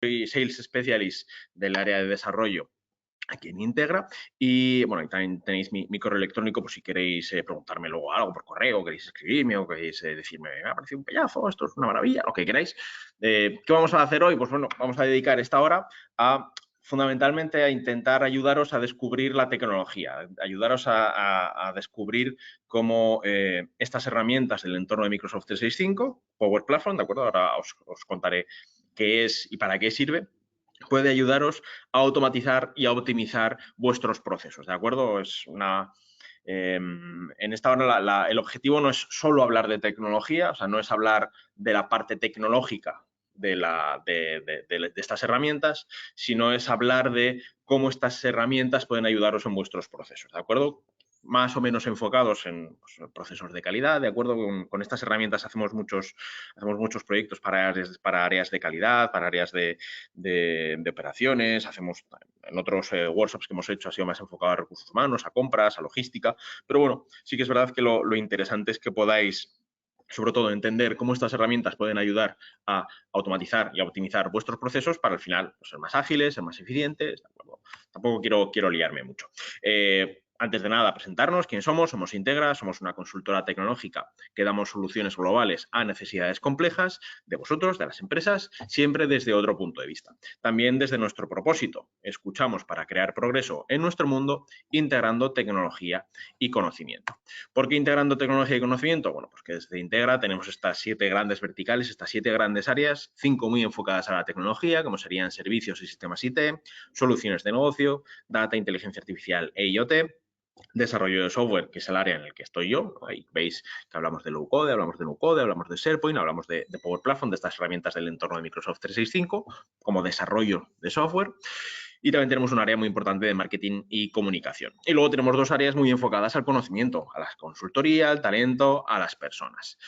soy Sales Specialist del área de desarrollo aquí en Integra. Y bueno, y también tenéis mi correo electrónico por si queréis preguntarme luego algo por correo, queréis escribirme o queréis decirme, me ha parecido un pedazo, esto es una maravilla, lo que queráis. ¿Qué vamos a hacer hoy? Pues bueno, vamos a dedicar esta hora a fundamentalmente a intentar ayudaros a descubrir la tecnología, ayudaros a descubrir cómo estas herramientas del entorno de Microsoft 365, Power Platform, ¿de acuerdo? Ahora os contaré qué es y para qué sirve, puede ayudaros a automatizar y a optimizar vuestros procesos, ¿de acuerdo? En esta hora el objetivo no es solo hablar de tecnología, o sea, no es hablar de la parte tecnológica de estas herramientas, sino es hablar de cómo estas herramientas pueden ayudaros en vuestros procesos, ¿de acuerdo? Más o menos enfocados en procesos de calidad, ¿de acuerdo? Con estas herramientas hacemos muchos proyectos para áreas de calidad, para áreas de operaciones, hacemos en otros workshops que hemos hecho ha sido más enfocado a recursos humanos, a compras, a logística, pero bueno, sí que es verdad que lo interesante es que podáis sobre todo entender cómo estas herramientas pueden ayudar a automatizar y a optimizar vuestros procesos para al final pues, ser más ágiles, ser más eficientes. Tampoco quiero liarme mucho. Antes de nada, presentarnos quién somos. Somos Integra, somos una consultora tecnológica que damos soluciones globales a necesidades complejas de vosotros, de las empresas, siempre desde otro punto de vista. También desde nuestro propósito. Escuchamos para crear progreso en nuestro mundo, integrando tecnología y conocimiento. ¿Por qué integrando tecnología y conocimiento? Bueno, pues que desde Integra tenemos estas 7 grandes verticales, estas 7 grandes áreas, 5 muy enfocadas a la tecnología, como serían servicios y sistemas IT, soluciones de negocio, data, inteligencia artificial e IoT, desarrollo de software, que es el área en el que estoy yo. Ahí veis que hablamos de low code, hablamos de no code, hablamos de SharePoint, hablamos de Power Platform, de estas herramientas del entorno de Microsoft 365, como desarrollo de software. Y también tenemos un área muy importante de marketing y comunicación. Y luego tenemos 2 áreas muy enfocadas al conocimiento, a la consultoría, al talento, a las personas.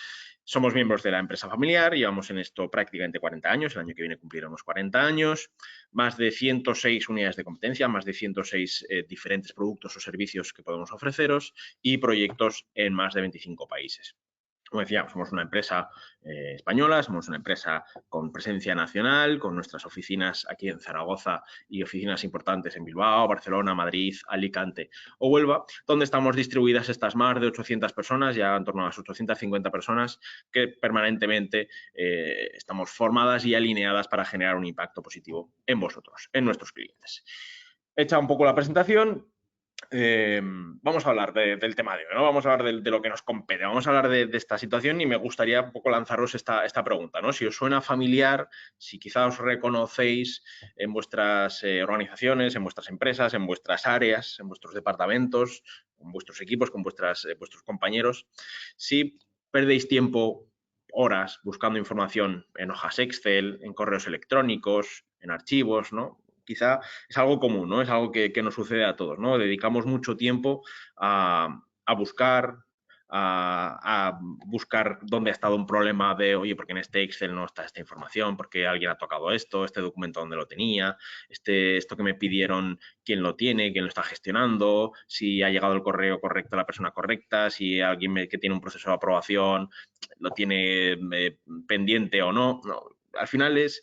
Somos miembros de la empresa familiar, llevamos en esto prácticamente 40 años, el año que viene cumpliremos 40 años, más de 106 unidades de competencia, más de 106 diferentes productos o servicios que podemos ofreceros y proyectos en más de 25 países. Como decía, somos una empresa española, somos una empresa con presencia nacional, con nuestras oficinas aquí en Zaragoza y oficinas importantes en Bilbao, Barcelona, Madrid, Alicante o Huelva, donde estamos distribuidas estas más de 800 personas, ya en torno a las 850 personas que permanentemente estamos formadas y alineadas para generar un impacto positivo en vosotros, en nuestros clientes. Hecha un poco la presentación, vamos a hablar del tema de hoy, ¿no? Vamos a hablar de lo que nos compete, vamos a hablar de esta situación y me gustaría un poco lanzaros esta pregunta, ¿no? Si os suena familiar, si quizá os reconocéis en vuestras organizaciones, en vuestras empresas, en vuestras áreas, en vuestros departamentos, con vuestros equipos, con vuestros compañeros, si perdéis tiempo, horas buscando información en hojas Excel, en correos electrónicos, en archivos, ¿no? Quizá es algo común, ¿no? Es algo que nos sucede a todos, ¿no? Dedicamos mucho tiempo a buscar, a buscar dónde ha estado un problema de, oye, porque en este Excel no está esta información, porque alguien ha tocado esto, este documento dónde lo tenía, esto que me pidieron, quién lo tiene, quién lo está gestionando, si ha llegado el correo correcto a la persona correcta, si alguien que tiene un proceso de aprobación lo tiene pendiente o no. No, al final es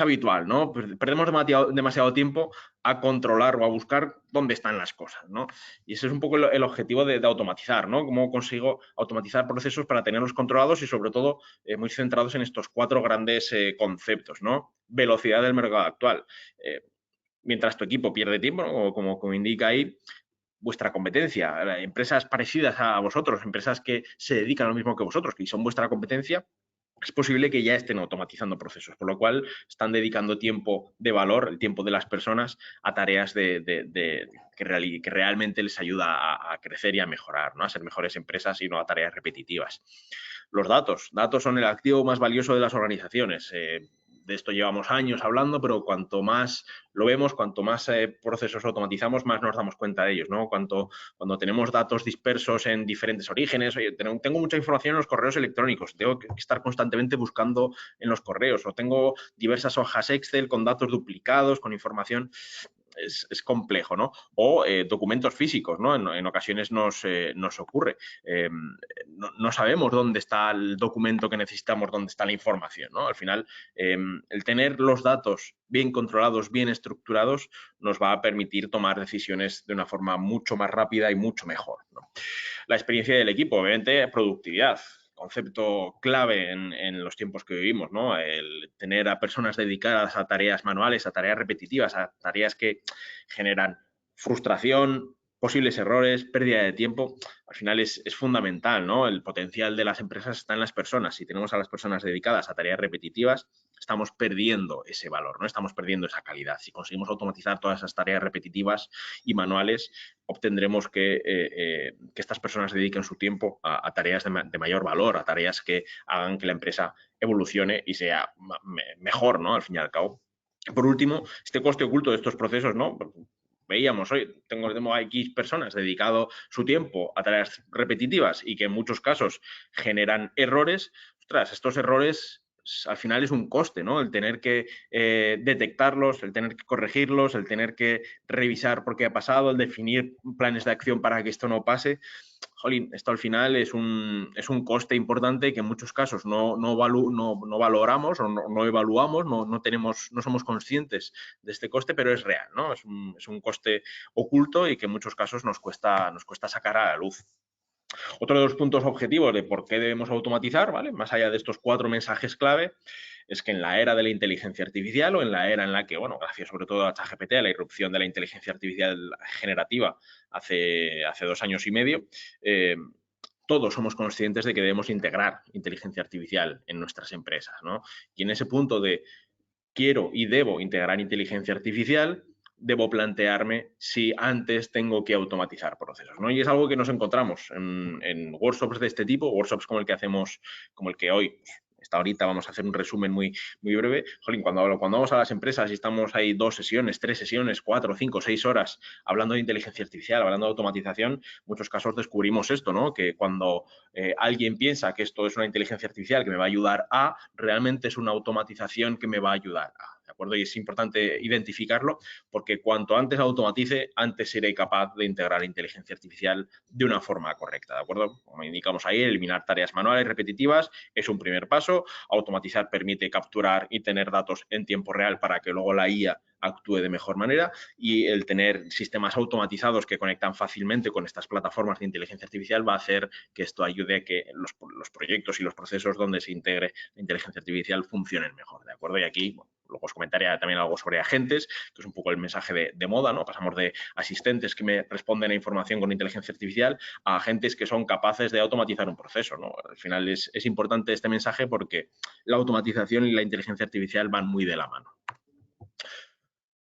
habitual, ¿no? Perdemos demasiado tiempo a controlar o a buscar dónde están las cosas, ¿no? Y ese es un poco el objetivo de automatizar, ¿no? Cómo consigo automatizar procesos para tenerlos controlados y, sobre todo, muy centrados en estos 4 grandes conceptos, ¿no? Velocidad del mercado actual. Mientras tu equipo pierde tiempo, ¿no? como indica ahí, vuestra competencia, empresas parecidas a vosotros, empresas que se dedican a lo mismo que vosotros, que son vuestra competencia, es posible que ya estén automatizando procesos, por lo cual están dedicando tiempo de valor, el tiempo de las personas, a tareas que realmente les ayuda a crecer y a mejorar, ¿no? A ser mejores empresas y no a tareas repetitivas. Los datos son el activo más valioso de las organizaciones. De esto llevamos años hablando, pero cuanto más lo vemos, cuanto más procesos automatizamos, más nos damos cuenta de ellos, ¿no? Cuando tenemos datos dispersos en diferentes orígenes, oye, tengo mucha información en los correos electrónicos, tengo que estar constantemente buscando en los correos, o tengo diversas hojas Excel con datos duplicados, con información. es complejo, ¿no? O documentos físicos, ¿no? En ocasiones nos ocurre. No sabemos dónde está el documento que necesitamos, dónde está la información, ¿no? Al final, el tener los datos bien controlados, bien estructurados, nos va a permitir tomar decisiones de una forma mucho más rápida y mucho mejor, ¿no? La experiencia del equipo, obviamente, productividad. Concepto clave en los tiempos que vivimos, ¿no? El tener a personas dedicadas a tareas manuales, a tareas repetitivas, a tareas que generan frustración, posibles errores, pérdida de tiempo, al final es fundamental, ¿no? El potencial de las empresas está en las personas. Si tenemos a las personas dedicadas a tareas repetitivas, estamos perdiendo ese valor, ¿no? Estamos perdiendo esa calidad. Si conseguimos automatizar todas esas tareas repetitivas y manuales, obtendremos que estas personas dediquen su tiempo a tareas de mayor valor, a tareas que hagan que la empresa evolucione y sea mejor, ¿no? Al fin y al cabo. Por último, este coste oculto de estos procesos, ¿no? Veíamos hoy, tengo X personas dedicado su tiempo a tareas repetitivas y que en muchos casos generan errores. Ostras, estos errores al final es un coste, ¿no? El tener que detectarlos, el tener que corregirlos, el tener que revisar por qué ha pasado, el definir planes de acción para que esto no pase. Jolín, esto al final es un coste importante que en muchos casos no valoramos o no evaluamos, no somos conscientes de este coste, pero es real, ¿no? Es un coste oculto y que en muchos casos nos cuesta sacar a la luz. Otro de los puntos objetivos de por qué debemos automatizar, ¿vale? Más allá de estos 4 mensajes clave, es que en la era de la inteligencia artificial o en la era en la que, bueno, gracias sobre todo a ChatGPT, a la irrupción de la inteligencia artificial generativa hace 2 años y medio, todos somos conscientes de que debemos integrar inteligencia artificial en nuestras empresas, ¿no? Y en ese punto de quiero y debo integrar inteligencia artificial, debo plantearme si antes tengo que automatizar procesos, ¿no? Y es algo que nos encontramos en workshops de este tipo, workshops como el que hacemos, como el que hoy, esta horita vamos a hacer un resumen muy breve. Jolín, cuando vamos a las empresas y estamos ahí 2 sesiones, 3 sesiones, 4, 5, 6 horas hablando de inteligencia artificial, hablando de automatización, en muchos casos descubrimos esto, ¿no? Que cuando alguien piensa que esto es una inteligencia artificial que me va a ayudar a, realmente es una automatización que me va a ayudar a. ¿De acuerdo? Y es importante identificarlo porque cuanto antes automatice, antes seré capaz de integrar inteligencia artificial de una forma correcta, ¿de acuerdo? Como indicamos ahí, eliminar tareas manuales repetitivas es un primer paso. Automatizar permite capturar y tener datos en tiempo real para que luego la IA actúe de mejor manera y el tener sistemas automatizados que conectan fácilmente con estas plataformas de inteligencia artificial va a hacer que esto ayude a que los proyectos y los procesos donde se integre la inteligencia artificial funcionen mejor, ¿de acuerdo? Y aquí, bueno, luego os comentaré también algo sobre agentes, que es un poco el mensaje de moda, ¿no? Pasamos de asistentes que me responden a información con inteligencia artificial a agentes que son capaces de automatizar un proceso, ¿no? Al final es importante este mensaje porque la automatización y la inteligencia artificial van muy de la mano.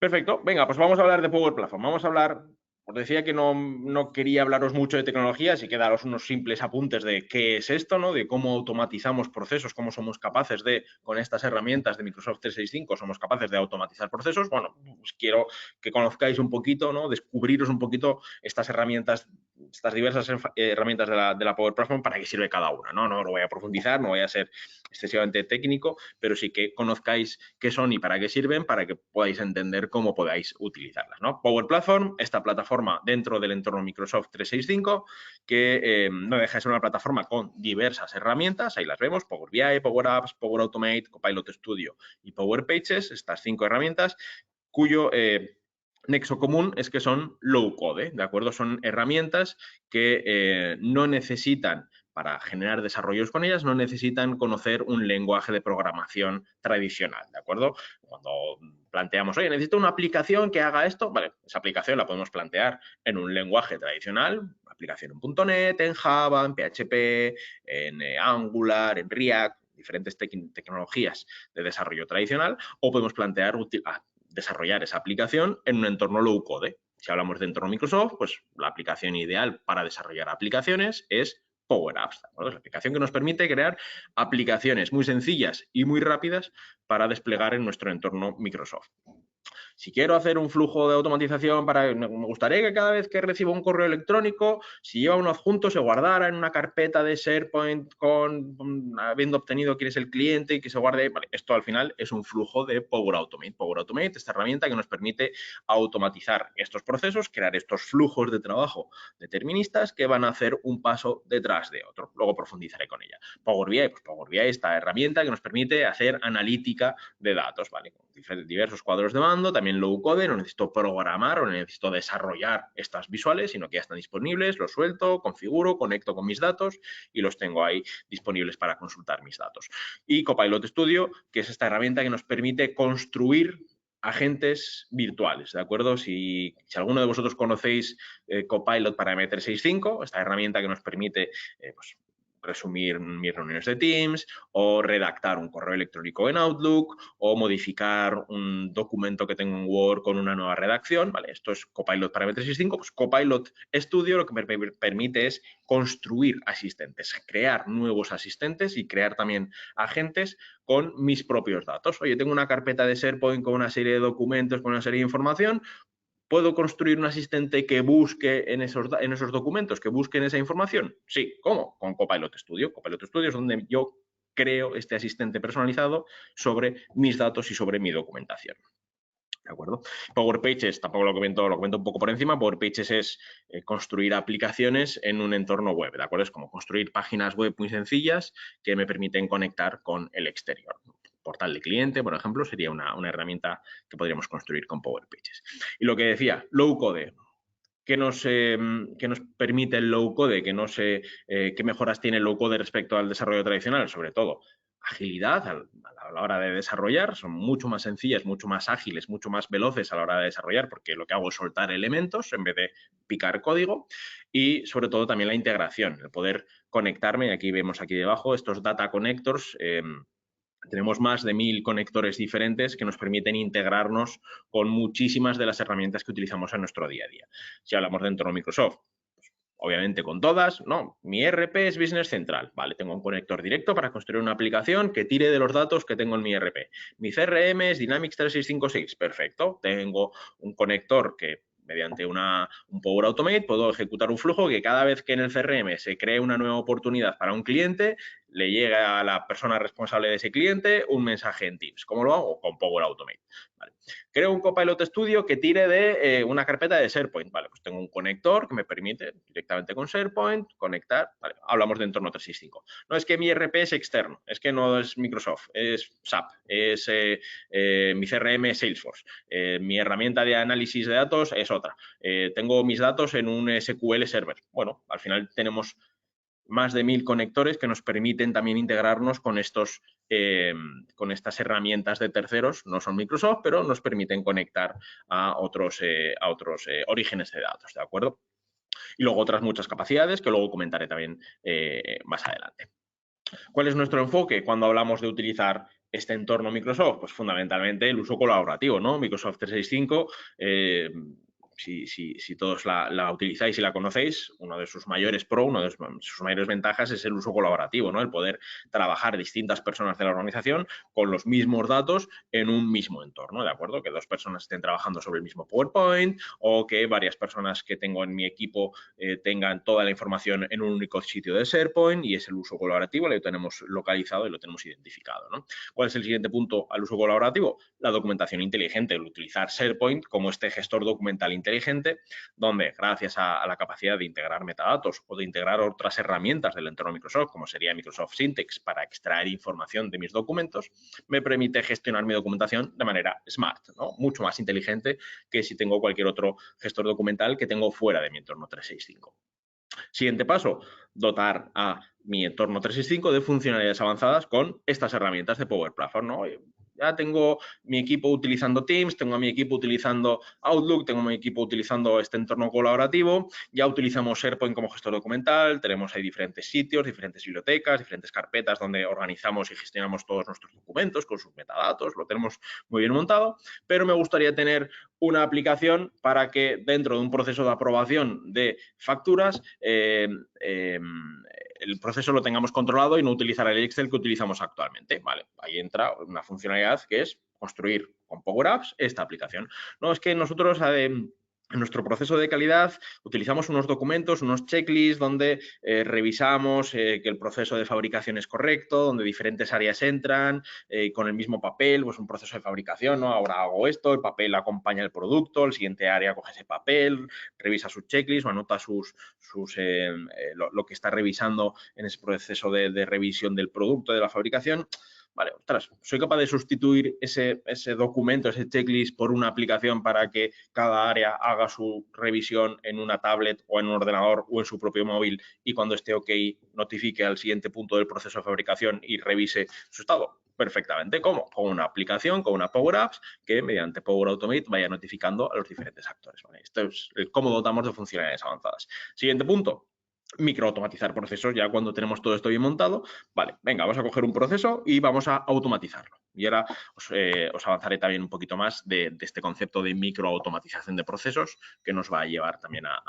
Perfecto. Venga, pues vamos a hablar de Power Platform. Vamos a hablar, os decía que no quería hablaros mucho de tecnología, así que daros unos simples apuntes de qué es esto, ¿no? De cómo automatizamos procesos, cómo somos capaces de, con estas herramientas de Microsoft 365, somos capaces de automatizar procesos. Bueno, pues quiero que conozcáis un poquito, ¿no? Descubriros un poquito estas herramientas, estas diversas herramientas de la Power Platform para qué sirve cada una, ¿no? No lo voy a profundizar, no voy a ser excesivamente técnico, pero sí que conozcáis qué son y para qué sirven, para que podáis entender cómo podáis utilizarlas, ¿no? Power Platform, esta plataforma dentro del entorno Microsoft 365, que no deja de ser una plataforma con diversas herramientas, ahí las vemos, Power BI, Power Apps, Power Automate, Copilot Studio y Power Pages, estas 5 herramientas, cuyo nexo común es que son low code, ¿de acuerdo? Son herramientas que no necesitan, para generar desarrollos con ellas, no necesitan conocer un lenguaje de programación tradicional, ¿de acuerdo? Cuando planteamos, oye, necesito una aplicación que haga esto, vale, esa aplicación la podemos plantear en un lenguaje tradicional, aplicación en .NET, en Java, en PHP, en Angular, en React, diferentes tecnologías de desarrollo tradicional, o podemos plantear desarrollar esa aplicación en un entorno low code. Si hablamos de entorno Microsoft, pues la aplicación ideal para desarrollar aplicaciones es Power Apps, ¿de acuerdo? Es la aplicación que nos permite crear aplicaciones muy sencillas y muy rápidas para desplegar en nuestro entorno Microsoft. Si quiero hacer un flujo de automatización me gustaría que cada vez que reciba un correo electrónico, si lleva un adjunto, se guardara en una carpeta de SharePoint habiendo obtenido quién es el cliente y que se guarde. Vale, esto al final es un flujo de Power Automate. Power Automate, esta herramienta que nos permite automatizar estos procesos, crear estos flujos de trabajo deterministas que van a hacer un paso detrás de otro. Luego profundizaré con ella. Power BI, pues Power BI, esta herramienta que nos permite hacer analítica de datos, ¿vale? Con diversos cuadros de mando, también low code, no necesito programar o no necesito desarrollar estas visuales, sino que ya están disponibles, los suelto, configuro, conecto con mis datos y los tengo ahí disponibles para consultar mis datos. Y Copilot Studio, que es esta herramienta que nos permite construir agentes virtuales, ¿de acuerdo? Si alguno de vosotros conocéis Copilot para M365, esta herramienta que nos permite pues, resumir mis reuniones de Teams o redactar un correo electrónico en Outlook o modificar un documento que tengo en Word con una nueva redacción, ¿vale? Esto es Copilot para M365, pues Copilot Studio lo que me permite es construir asistentes, crear nuevos asistentes y crear también agentes con mis propios datos. Oye, tengo una carpeta de SharePoint con una serie de documentos, con una serie de información. ¿Puedo construir un asistente que busque en esos documentos, que busque en esa información? Sí, ¿cómo? Con Copilot Studio. Copilot Studio es donde yo creo este asistente personalizado sobre mis datos y sobre mi documentación. ¿De acuerdo? Power Pages, tampoco lo comento un poco por encima. Power Pages es construir aplicaciones en un entorno web, ¿de acuerdo? Es como construir páginas web muy sencillas que me permiten conectar con el exterior. Portal de cliente, por ejemplo, sería una herramienta que podríamos construir con Power Pages. Y lo que decía, low code. ¿Qué nos permite el low code? ¿Qué mejoras tiene el low code respecto al desarrollo tradicional? Sobre todo, agilidad a la hora de desarrollar, son mucho más sencillas, mucho más ágiles, mucho más veloces a la hora de desarrollar, porque lo que hago es soltar elementos en vez de picar código, y sobre todo también la integración, el poder conectarme, y aquí vemos aquí debajo estos data connectors. Tenemos más de 1000 conectores diferentes que nos permiten integrarnos con muchísimas de las herramientas que utilizamos en nuestro día a día. Si hablamos de entorno Microsoft, pues, obviamente con todas, no, mi ERP es Business Central, vale, tengo un conector directo para construir una aplicación que tire de los datos que tengo en mi ERP. Mi CRM es Dynamics 3656, perfecto, tengo un conector que mediante un Power Automate puedo ejecutar un flujo que cada vez que en el CRM se cree una nueva oportunidad para un cliente, le llega a la persona responsable de ese cliente un mensaje en Teams. ¿Cómo lo hago? Con Power Automate. Vale. Creo un Copilot Studio que tire de una carpeta de SharePoint. Vale, pues tengo un conector que me permite directamente con SharePoint conectar. Vale, hablamos de entorno 365. No es que mi ERP es externo, es que no es Microsoft, es SAP, es mi CRM es Salesforce, mi herramienta de análisis de datos es otra. Tengo mis datos en un SQL Server. Bueno, al final tenemos más de 1000 conectores que nos permiten también integrarnos con estas herramientas de terceros, no son Microsoft, pero nos permiten conectar a otros orígenes de datos, ¿de acuerdo? Y luego otras muchas capacidades que luego comentaré también más adelante. ¿Cuál es nuestro enfoque cuando hablamos de utilizar este entorno Microsoft? Pues fundamentalmente el uso colaborativo, ¿no? Microsoft 365, si todos la utilizáis y la conocéis, uno de sus mayores una de sus mayores ventajas es el uso colaborativo, ¿no? El poder trabajar distintas personas de la organización con los mismos datos en un mismo entorno, ¿de acuerdo? Que dos personas estén trabajando sobre el mismo PowerPoint o que varias personas que tengo en mi equipo tengan toda la información en un único sitio de SharePoint, y es el uso colaborativo, lo tenemos localizado y lo tenemos identificado, ¿no? ¿Cuál es el siguiente punto al uso colaborativo? La documentación inteligente, el utilizar SharePoint como este gestor documental inteligente, donde gracias a la capacidad de integrar metadatos o de integrar otras herramientas del entorno Microsoft, como sería Microsoft Syntex para extraer información de mis documentos, me permite gestionar mi documentación de manera smart, ¿no? Mucho más inteligente que si tengo cualquier otro gestor documental que tengo fuera de mi entorno 365. Siguiente paso, dotar a mi entorno 365 de funcionalidades avanzadas con estas herramientas de Power Platform, ¿no? Ya tengo mi equipo utilizando Teams, tengo a mi equipo utilizando Outlook, tengo a mi equipo utilizando este entorno colaborativo, ya utilizamos SharePoint como gestor documental, tenemos ahí diferentes sitios, diferentes bibliotecas, diferentes carpetas donde organizamos y gestionamos todos nuestros documentos con sus metadatos, lo tenemos muy bien montado, pero me gustaría tener una aplicación para que dentro de un proceso de aprobación de facturas el proceso lo tengamos controlado y no utilizar el Excel que utilizamos actualmente. Vale, ahí entra una funcionalidad que es construir con Power Apps esta aplicación. No, es que nosotros en nuestro proceso de calidad utilizamos unos documentos, unos checklists donde revisamos que el proceso de fabricación es correcto, donde diferentes áreas entran con el mismo papel, pues un proceso de fabricación, ¿no? Ahora hago esto, el papel acompaña el producto, el siguiente área coge ese papel, revisa sus checklists o anota lo que está revisando en ese proceso de revisión del producto, de la fabricación. Vale, ostras, soy capaz de sustituir ese documento, ese checklist por una aplicación para que cada área haga su revisión en una tablet o en un ordenador o en su propio móvil y cuando esté OK notifique al siguiente punto del proceso de fabricación y revise su estado. Perfectamente. ¿Cómo? Con una aplicación, con una Power Apps que mediante Power Automate vaya notificando a los diferentes actores. ¿Vale? Esto es cómo dotamos de funcionalidades avanzadas. Siguiente punto. Microautomatizar procesos ya cuando tenemos todo esto bien montado. Vale, venga, vamos a coger un proceso y vamos a automatizarlo. Y ahora os avanzaré también un poquito más de este concepto de microautomatización de procesos que nos va a llevar también a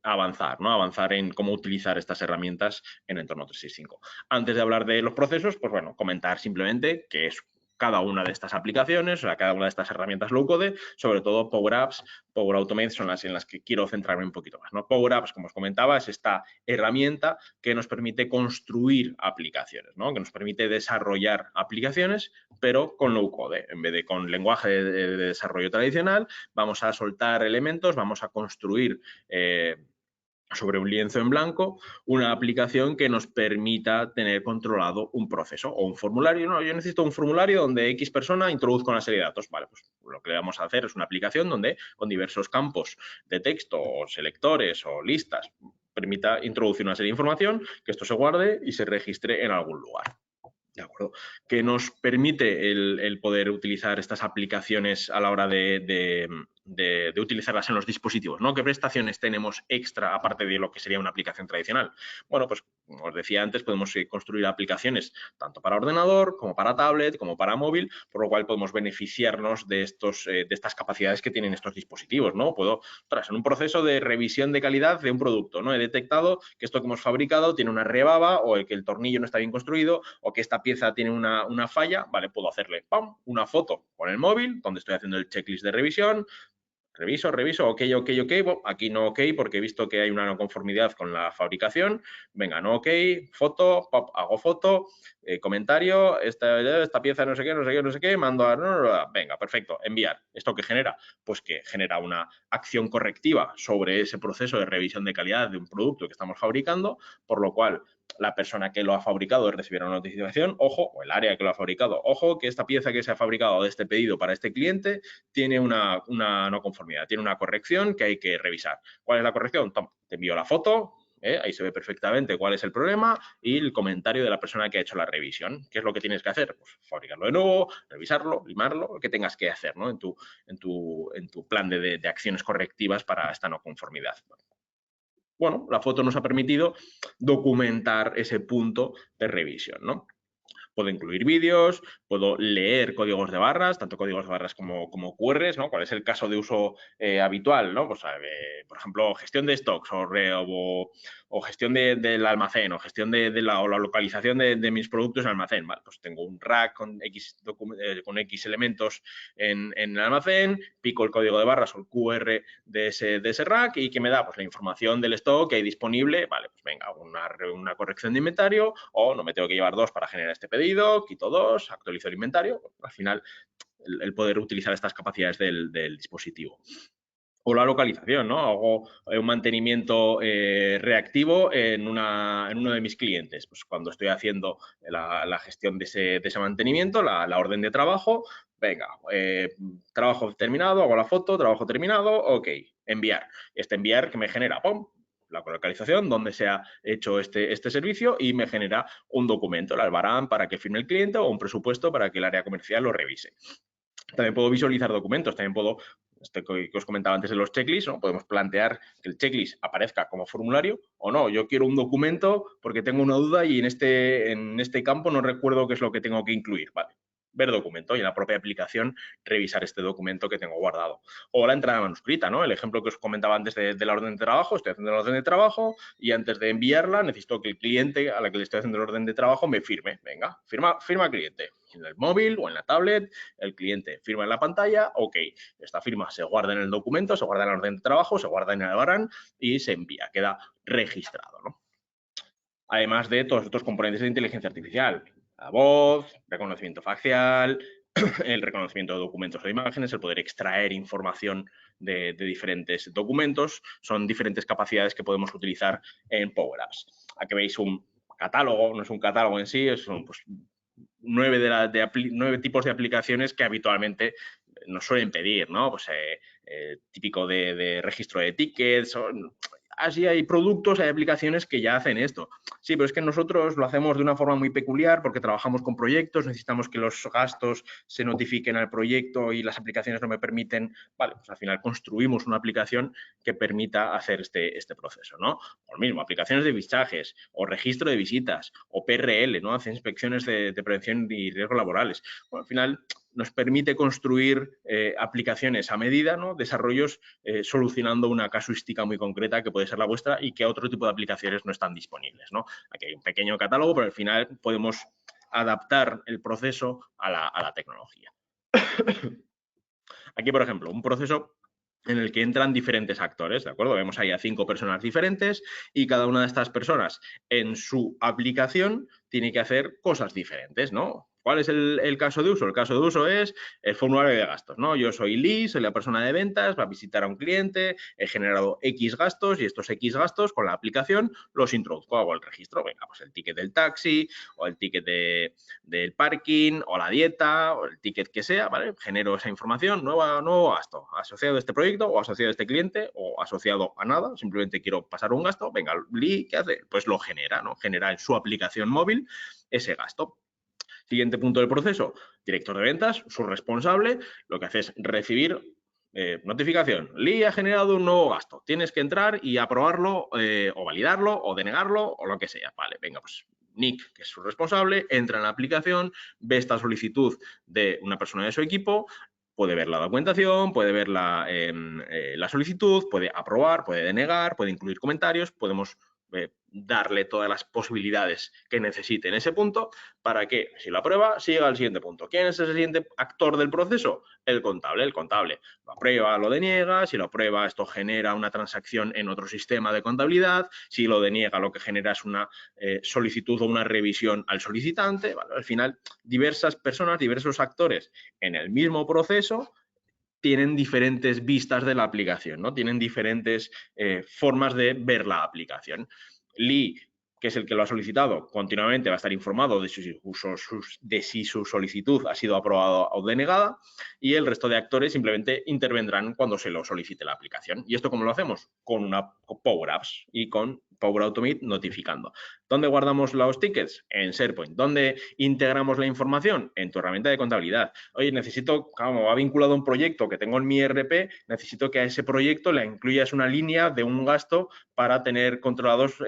avanzar, ¿no? Avanzar en cómo utilizar estas herramientas en Entorno 365. Antes de hablar de los procesos, pues bueno, comentar simplemente qué es cada una de estas aplicaciones, o sea, cada una de estas herramientas low code, sobre todo Power Apps, Power Automate son las en las que quiero centrarme un poquito más, ¿no? Power Apps, como os comentaba, es esta herramienta que nos permite construir aplicaciones, ¿no? Que nos permite desarrollar aplicaciones, pero con low code, en vez de con lenguaje de desarrollo tradicional, vamos a soltar elementos, vamos a construir sobre un lienzo en blanco una aplicación que nos permita tener controlado un proceso o un formulario. No, yo necesito un formulario donde X persona introduzca una serie de datos. Vale, pues lo que vamos a hacer es una aplicación donde con diversos campos de texto o selectores o listas permita introducir una serie de información, que esto se guarde y se registre en algún lugar. ¿De acuerdo? Que nos permite el poder utilizar estas aplicaciones a la hora de utilizarlas en los dispositivos, ¿no? ¿Qué prestaciones tenemos extra aparte de lo que sería una aplicación tradicional? Bueno, pues como os decía antes, podemos construir aplicaciones tanto para ordenador como para tablet, como para móvil, por lo cual podemos beneficiarnos de estas capacidades que tienen estos dispositivos, ¿no? Puedo, en un proceso de revisión de calidad de un producto, ¿no? He detectado que esto que hemos fabricado tiene una rebaba o que el tornillo no está bien construido o que esta pieza tiene una falla, vale, puedo hacerle ¡pam! Una foto con el móvil donde estoy haciendo el checklist de revisión, reviso, ok, bueno, aquí no ok porque he visto que hay una no conformidad con la fabricación, venga, no ok, foto, pop, hago foto, comentario, esta pieza no sé qué, mando a... Venga, perfecto, enviar. ¿Esto qué genera? Pues que genera una acción correctiva sobre ese proceso de revisión de calidad de un producto que estamos fabricando, por lo cual la persona que lo ha fabricado recibirá una notificación, ojo, o el área que lo ha fabricado, ojo, que esta pieza que se ha fabricado de este pedido para este cliente tiene una no conformidad, tiene una corrección que hay que revisar. ¿Cuál es la corrección? Toma, te envío la foto, ahí se ve perfectamente cuál es el problema y el comentario de la persona que ha hecho la revisión. ¿Qué es lo que tienes que hacer? Pues fabricarlo de nuevo, revisarlo, limarlo, lo que tengas que hacer, ¿no? En tu plan de acciones correctivas para esta no conformidad. Bueno, la foto nos ha permitido documentar ese punto de revisión, ¿no? Puedo incluir vídeos, puedo leer códigos de barras, tanto códigos de barras como QRs, ¿no? ¿Cuál es el caso de uso habitual, ¿no? Pues, por ejemplo, gestión de stocks o gestión del almacén o gestión de la localización de mis productos en almacén. Vale, pues tengo un rack con X elementos en el almacén, pico el código de barras o el QR de ese rack y ¿qué me da? Pues la información del stock que hay disponible. Vale, pues venga, una corrección de inventario o no me tengo que llevar 2 para generar este pedido, quito 2, actualizo el inventario. Al final, el poder utilizar estas capacidades del dispositivo. O la localización, ¿no? Hago un mantenimiento reactivo en uno de mis clientes. Pues cuando estoy haciendo la gestión de ese mantenimiento, la orden de trabajo, venga, trabajo terminado, hago la foto, trabajo terminado, ok, enviar. Este enviar que me genera, ¡pum!, la localización donde se ha hecho este servicio y me genera un documento, el albarán para que firme el cliente o un presupuesto para que el área comercial lo revise. También puedo visualizar documentos, también puedo, que os comentaba antes de los checklists, ¿no? Podemos plantear que el checklist aparezca como formulario o no. Yo quiero un documento porque tengo una duda y en este campo no recuerdo qué es lo que tengo que incluir. Vale. ver documento y en la propia aplicación revisar este documento que tengo guardado. O la entrada manuscrita, ¿no? El ejemplo que os comentaba antes de la orden de trabajo, estoy haciendo la orden de trabajo y antes de enviarla necesito que el cliente a la que le estoy haciendo la orden de trabajo me firme. Venga, firma cliente. En el móvil o en la tablet, el cliente firma en la pantalla, ok, esta firma se guarda en el documento, se guarda en la orden de trabajo, se guarda en el albarán y se envía, queda registrado, ¿no? Además de todos estos componentes de inteligencia artificial, la voz, reconocimiento facial, el reconocimiento de documentos o imágenes, el poder extraer información de diferentes documentos, son diferentes capacidades que podemos utilizar en Power Apps. Aquí veis un catálogo, no es un catálogo en sí, son pues, 9 tipos de aplicaciones que habitualmente nos suelen pedir, ¿no? Pues típico de registro de tickets, así hay productos, hay aplicaciones que ya hacen esto. Sí, pero es que nosotros lo hacemos de una forma muy peculiar porque trabajamos con proyectos, necesitamos que los gastos se notifiquen al proyecto y las aplicaciones no me permiten. Vale, pues al final construimos una aplicación que permita hacer este proceso, ¿no? O lo mismo, aplicaciones de fichajes o registro de visitas o PRL, ¿no? Hace inspecciones de prevención y riesgos laborales. Bueno, al final nos permite construir aplicaciones a medida, ¿no? Desarrollos solucionando una casuística muy concreta que puede ser la vuestra y que otro tipo de aplicaciones no están disponibles, ¿no? Aquí hay un pequeño catálogo, pero al final podemos adaptar el proceso a la tecnología. Aquí, por ejemplo, un proceso en el que entran diferentes actores, ¿de acuerdo? Vemos ahí a 5 personas diferentes y cada una de estas personas en su aplicación tiene que hacer cosas diferentes, ¿no? ¿Cuál es el caso de uso? El caso de uso es el formulario de gastos, ¿no? Yo soy Lee, soy la persona de ventas, va a visitar a un cliente, he generado X gastos y estos X gastos con la aplicación los introduzco, hago el registro, venga, pues el ticket del taxi o el ticket del parking o la dieta o el ticket que sea, ¿vale? Genero esa información, nuevo gasto, asociado a este proyecto o asociado a este cliente o asociado a nada, simplemente quiero pasar un gasto, venga, Lee, ¿qué hace? Pues lo genera, ¿no? Genera en su aplicación móvil ese gasto. Siguiente punto del proceso, director de ventas, su responsable, lo que hace es recibir notificación. Lee ha generado un nuevo gasto. Tienes que entrar y aprobarlo o validarlo o denegarlo o lo que sea. Vale, venga, pues Nick, que es su responsable, entra en la aplicación, ve esta solicitud de una persona de su equipo, puede ver la documentación, puede ver la solicitud, puede aprobar, puede denegar, puede incluir comentarios, podemos darle todas las posibilidades que necesite en ese punto para que, si lo aprueba, siga al siguiente punto. ¿Quién es ese siguiente actor del proceso? El contable. El contable lo aprueba, lo deniega. Si lo aprueba, esto genera una transacción en otro sistema de contabilidad. Si lo deniega, lo que genera es una solicitud o una revisión al solicitante. Bueno, al final, diversas personas, diversos actores en el mismo proceso tienen diferentes vistas de la aplicación, ¿no? Tienen diferentes formas de ver la aplicación. Lee, que es el que lo ha solicitado, continuamente va a estar informado de si su solicitud ha sido aprobada o denegada y el resto de actores simplemente intervendrán cuando se lo solicite la aplicación. ¿Y esto cómo lo hacemos? Con una Power Apps y con Power Automate notificando. ¿Dónde guardamos los tickets? En SharePoint. ¿Dónde integramos la información? En tu herramienta de contabilidad. Oye, necesito, como va vinculado a un proyecto que tengo en mi ERP, necesito que a ese proyecto le incluyas una línea de un gasto para tener controlados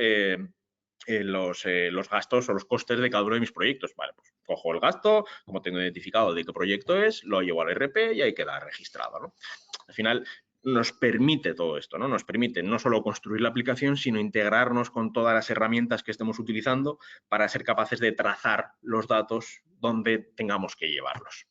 los gastos o los costes de cada uno de mis proyectos. Vale, pues cojo el gasto, como tengo identificado de qué proyecto es, lo llevo al ERP y ahí queda registrado, ¿no? Al final, nos permite todo esto, ¿no? Nos permite no solo construir la aplicación, sino integrarnos con todas las herramientas que estemos utilizando para ser capaces de trazar los datos donde tengamos que llevarlos.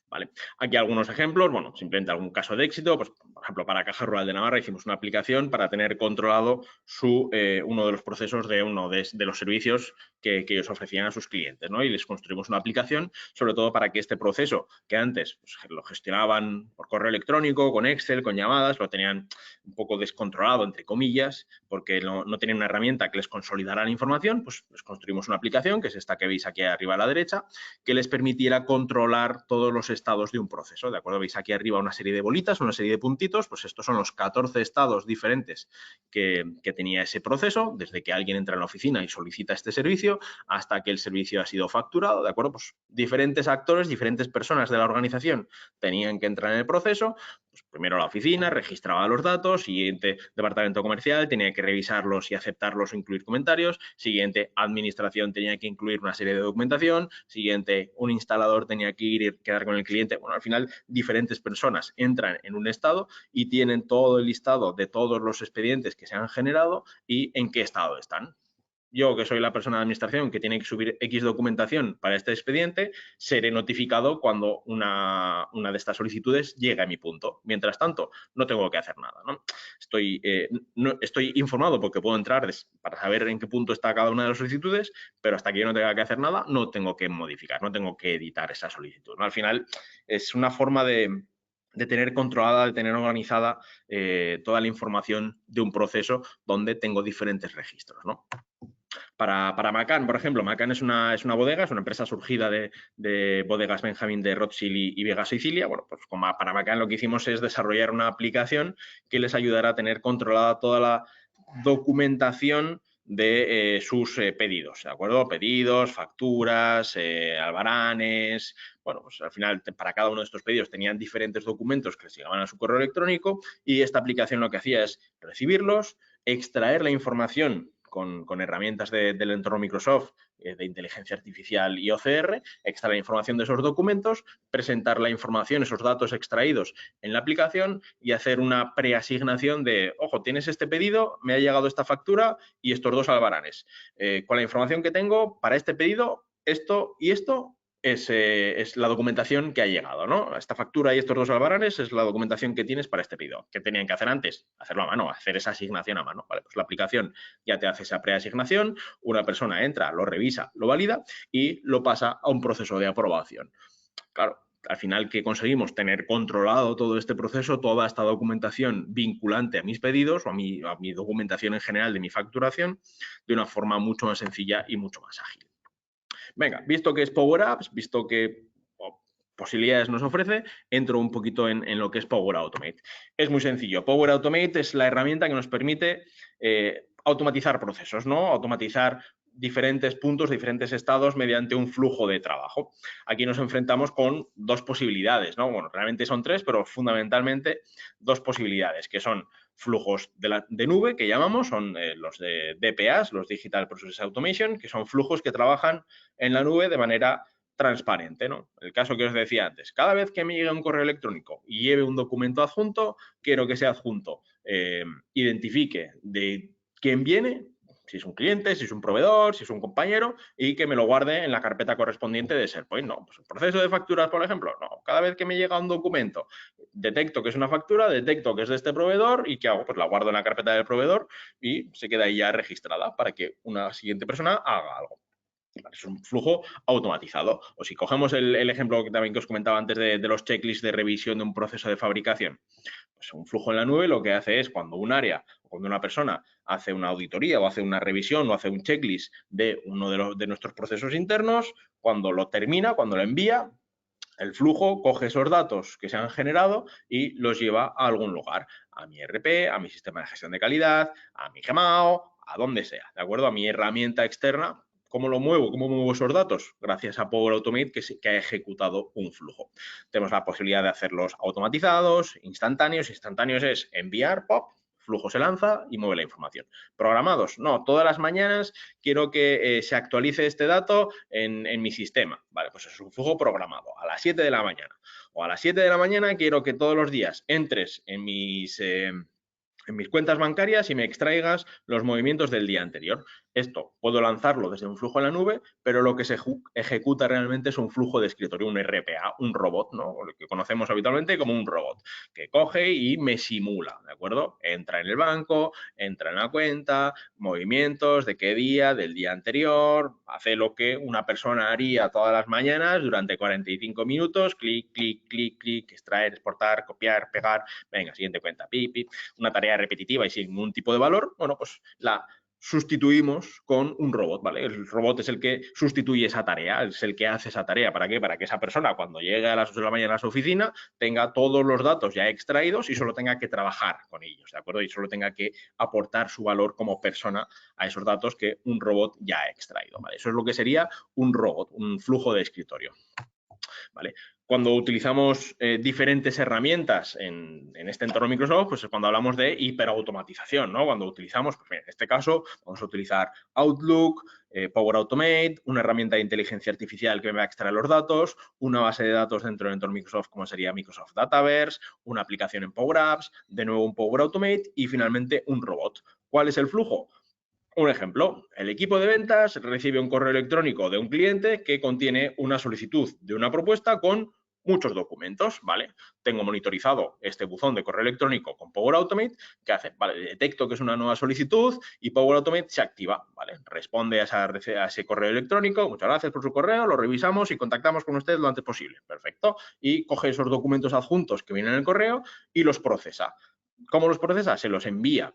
¿Vale? Aquí algunos ejemplos, bueno, simplemente algún caso de éxito, pues, por ejemplo, para Caja Rural de Navarra hicimos una aplicación para tener controlado uno de los procesos de uno de los servicios que ellos ofrecían a sus clientes, ¿no? Y les construimos una aplicación, sobre todo para que este proceso, que antes pues, lo gestionaban por correo electrónico, con Excel, con llamadas, lo tenían un poco descontrolado, entre comillas, porque no tenían una herramienta que les consolidara la información, pues les construimos una aplicación, que es esta que veis aquí arriba a la derecha, que les permitiera controlar todos los estados de un proceso, ¿de acuerdo? Veis aquí arriba una serie de bolitas, una serie de puntitos, pues estos son los 14 estados diferentes que tenía ese proceso, desde que alguien entra en la oficina y solicita este servicio hasta que el servicio ha sido facturado, ¿de acuerdo? Pues diferentes actores, diferentes personas de la organización tenían que entrar en el proceso, Pues primero la oficina registraba los datos, siguiente departamento comercial tenía que revisarlos y aceptarlos o incluir comentarios, siguiente administración tenía que incluir una serie de documentación, siguiente un instalador tenía que ir y quedar con el cliente. Bueno, al final diferentes personas entran en un estado y tienen todo el listado de todos los expedientes que se han generado y en qué estado están. Yo, que soy la persona de administración que tiene que subir X documentación para este expediente, seré notificado cuando una de estas solicitudes llegue a mi punto. Mientras tanto, no tengo que hacer nada, ¿no? Estoy informado porque puedo entrar para saber en qué punto está cada una de las solicitudes, pero hasta que yo no tenga que hacer nada, no tengo que modificar, no tengo que editar esa solicitud, ¿no? Al final, es una forma de tener controlada, de tener organizada toda la información de un proceso donde tengo diferentes registros, ¿no? Para Macan, por ejemplo, Macan es una bodega, es una empresa surgida de bodegas Benjamín de Rothschild y Vega Sicilia. Bueno, pues como para Macan lo que hicimos es desarrollar una aplicación que les ayudará a tener controlada toda la documentación de sus pedidos, ¿de acuerdo? Pedidos, facturas, albaranes. Bueno, pues al final para cada uno de estos pedidos tenían diferentes documentos que les llegaban a su correo electrónico y esta aplicación lo que hacía es recibirlos, extraer la información con herramientas del entorno Microsoft, de inteligencia artificial y OCR, extraer la información de esos documentos, presentar la información, esos datos extraídos en la aplicación y hacer una preasignación de, ojo, tienes este pedido, me ha llegado esta factura y estos dos albaranes. Con la información que tengo para este pedido, esto y esto es la documentación que ha llegado, ¿no? Esta factura y estos dos albaranes es la documentación que tienes para este pedido. ¿Qué tenían que hacer antes? Hacerlo a mano, hacer esa asignación a mano. Vale, pues la aplicación ya te hace esa preasignación, una persona entra, lo revisa, lo valida y lo pasa a un proceso de aprobación. Claro, al final que conseguimos tener controlado todo este proceso, toda esta documentación vinculante a mis pedidos o a mi documentación en general de mi facturación de una forma mucho más sencilla y mucho más ágil. Venga, visto que es Power Apps, visto que posibilidades nos ofrece, entro un poquito en lo que es Power Automate. Es muy sencillo. Power Automate es la herramienta que nos permite automatizar procesos, ¿no? Automatizar diferentes puntos, diferentes estados mediante un flujo de trabajo. Aquí nos enfrentamos con dos posibilidades, ¿no? Bueno, realmente son tres, pero fundamentalmente dos posibilidades, que son flujos de nube, que llamamos, son los de DPAs, los Digital Process Automation, que son flujos que trabajan en la nube de manera transparente, ¿no? El caso que os decía antes, cada vez que me llegue un correo electrónico y lleve un documento adjunto, quiero que ese adjunto identifique de quién viene, si es un cliente, si es un proveedor, si es un compañero, y que me lo guarde en la carpeta correspondiente de SharePoint. No, pues el proceso de facturas, por ejemplo, no. Cada vez que me llega un documento, detecto que es una factura, detecto que es de este proveedor y ¿qué hago? Pues la guardo en la carpeta del proveedor y se queda ahí ya registrada para que una siguiente persona haga algo. Es un flujo automatizado. O si cogemos el ejemplo que también que os comentaba antes de los checklists de revisión de un proceso de fabricación, pues un flujo en la nube lo que hace es cuando un área o cuando una persona hace una auditoría o hace una revisión o hace un checklist de uno de nuestros procesos internos, cuando lo termina, cuando lo envía, el flujo coge esos datos que se han generado y los lleva a algún lugar, a mi ERP, a mi sistema de gestión de calidad, a mi Gemao, a donde sea, ¿de acuerdo? A mi herramienta externa. ¿Cómo lo muevo? ¿Cómo muevo esos datos? Gracias a Power Automate que ha ejecutado un flujo. Tenemos la posibilidad de hacerlos automatizados, instantáneos. Instantáneos es enviar, pop, flujo se lanza y mueve la información. Programados, no, todas las mañanas quiero que se actualice este dato en mi sistema. Vale, pues es un flujo programado a las 7 de la mañana. O a las 7 de la mañana quiero que todos los días entres en mis cuentas bancarias y me extraigas los movimientos del día anterior. Esto puedo lanzarlo desde un flujo en la nube, pero lo que se ejecuta realmente es un flujo de escritorio, un RPA, un robot, ¿no? Lo que conocemos habitualmente como un robot, que coge y me simula, ¿de acuerdo? Entra en el banco, entra en la cuenta, movimientos de qué día, del día anterior, hace lo que una persona haría todas las mañanas durante 45 minutos, clic, clic, clic, clic, extraer, exportar, copiar, pegar, venga, siguiente cuenta, pip, pip, una tarea repetitiva y sin ningún tipo de valor, bueno, pues la sustituimos con un robot, ¿vale? El robot es el que sustituye esa tarea, es el que hace esa tarea. ¿Para qué? Para que esa persona cuando llegue a las 8 de la mañana a su oficina tenga todos los datos ya extraídos y solo tenga que trabajar con ellos, ¿de acuerdo? Y solo tenga que aportar su valor como persona a esos datos que un robot ya ha extraído, ¿vale? Eso es lo que sería un robot, un flujo de escritorio. ¿vale? Cuando utilizamos diferentes herramientas en este entorno Microsoft, pues es cuando hablamos de hiperautomatización, ¿no? Cuando utilizamos, pues, en este caso, vamos a utilizar Outlook, Power Automate, una herramienta de inteligencia artificial que me va a extraer los datos, una base de datos dentro del entorno Microsoft como sería Microsoft Dataverse, una aplicación en Power Apps, de nuevo un Power Automate y finalmente un robot. ¿Cuál es el flujo? Un ejemplo, el equipo de ventas recibe un correo electrónico de un cliente que contiene una solicitud de una propuesta con muchos documentos, ¿vale? Tengo monitorizado este buzón de correo electrónico con Power Automate, que hace, vale, detecto que es una nueva solicitud y Power Automate se activa, ¿vale? Responde a ese correo electrónico, muchas gracias por su correo, lo revisamos y contactamos con usted lo antes posible, perfecto. Y coge esos documentos adjuntos que vienen en el correo y los procesa. ¿Cómo los procesa? Se los envía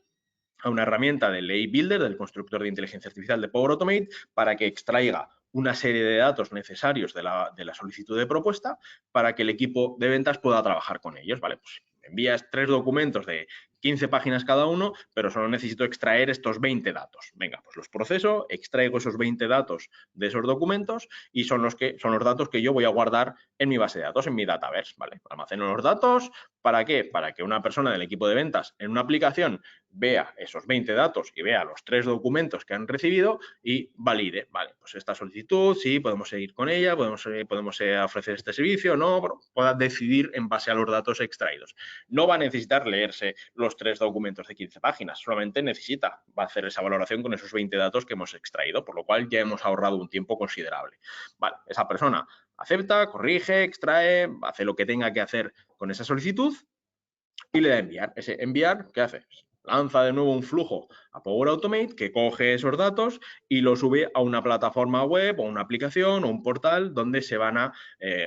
a una herramienta del AI Builder, del constructor de inteligencia artificial de Power Automate, para que extraiga una serie de datos necesarios de la solicitud de propuesta para que el equipo de ventas pueda trabajar con ellos, ¿vale? Pues envías 3 documentos de 15 páginas cada uno, pero solo necesito extraer estos 20 datos. Venga, pues los proceso, extraigo esos 20 datos de esos documentos y son los datos que yo voy a guardar en mi base de datos, en mi Dataverse, ¿vale? Almaceno los datos, ¿para qué? Para que una persona del equipo de ventas en una aplicación vea esos 20 datos y vea los 3 documentos que han recibido y valide, vale, pues esta solicitud, sí, podemos seguir con ella, podemos ofrecer este servicio, no, bueno, pueda decidir en base a los datos extraídos. No va a necesitar leerse los 3 documentos de 15 páginas, solamente va a hacer esa valoración con esos 20 datos que hemos extraído, por lo cual ya hemos ahorrado un tiempo considerable. Vale, esa persona acepta, corrige, extrae, hace lo que tenga que hacer con esa solicitud y le da enviar. Ese enviar, ¿qué hace? Lanza de nuevo un flujo a Power Automate que coge esos datos y los sube a una plataforma web o una aplicación o un portal donde se van a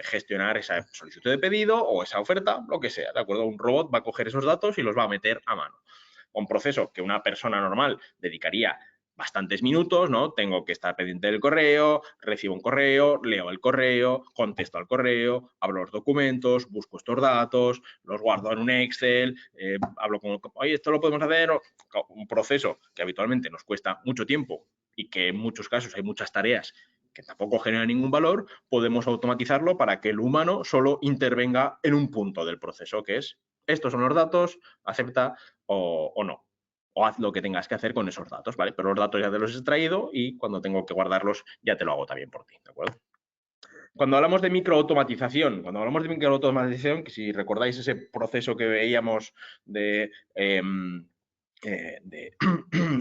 gestionar esa solicitud de pedido o esa oferta, lo que sea, ¿de acuerdo? Un robot va a coger esos datos y los va a meter a mano. Un proceso que una persona normal dedicaría bastantes minutos, ¿no? Tengo que estar pendiente del correo, recibo un correo, leo el correo, contesto al correo, abro los documentos, busco estos datos, los guardo en un Excel, hablo con, oye, esto lo podemos hacer, un proceso que habitualmente nos cuesta mucho tiempo y que en muchos casos hay muchas tareas que tampoco generan ningún valor, podemos automatizarlo para que el humano solo intervenga en un punto del proceso, que es, estos son los datos, acepta o no. O haz lo que tengas que hacer con esos datos, ¿vale? Pero los datos ya te los he extraído y cuando tengo que guardarlos ya te lo hago también por ti, ¿de acuerdo? Cuando hablamos de microautomatización, que si recordáis ese proceso que veíamos de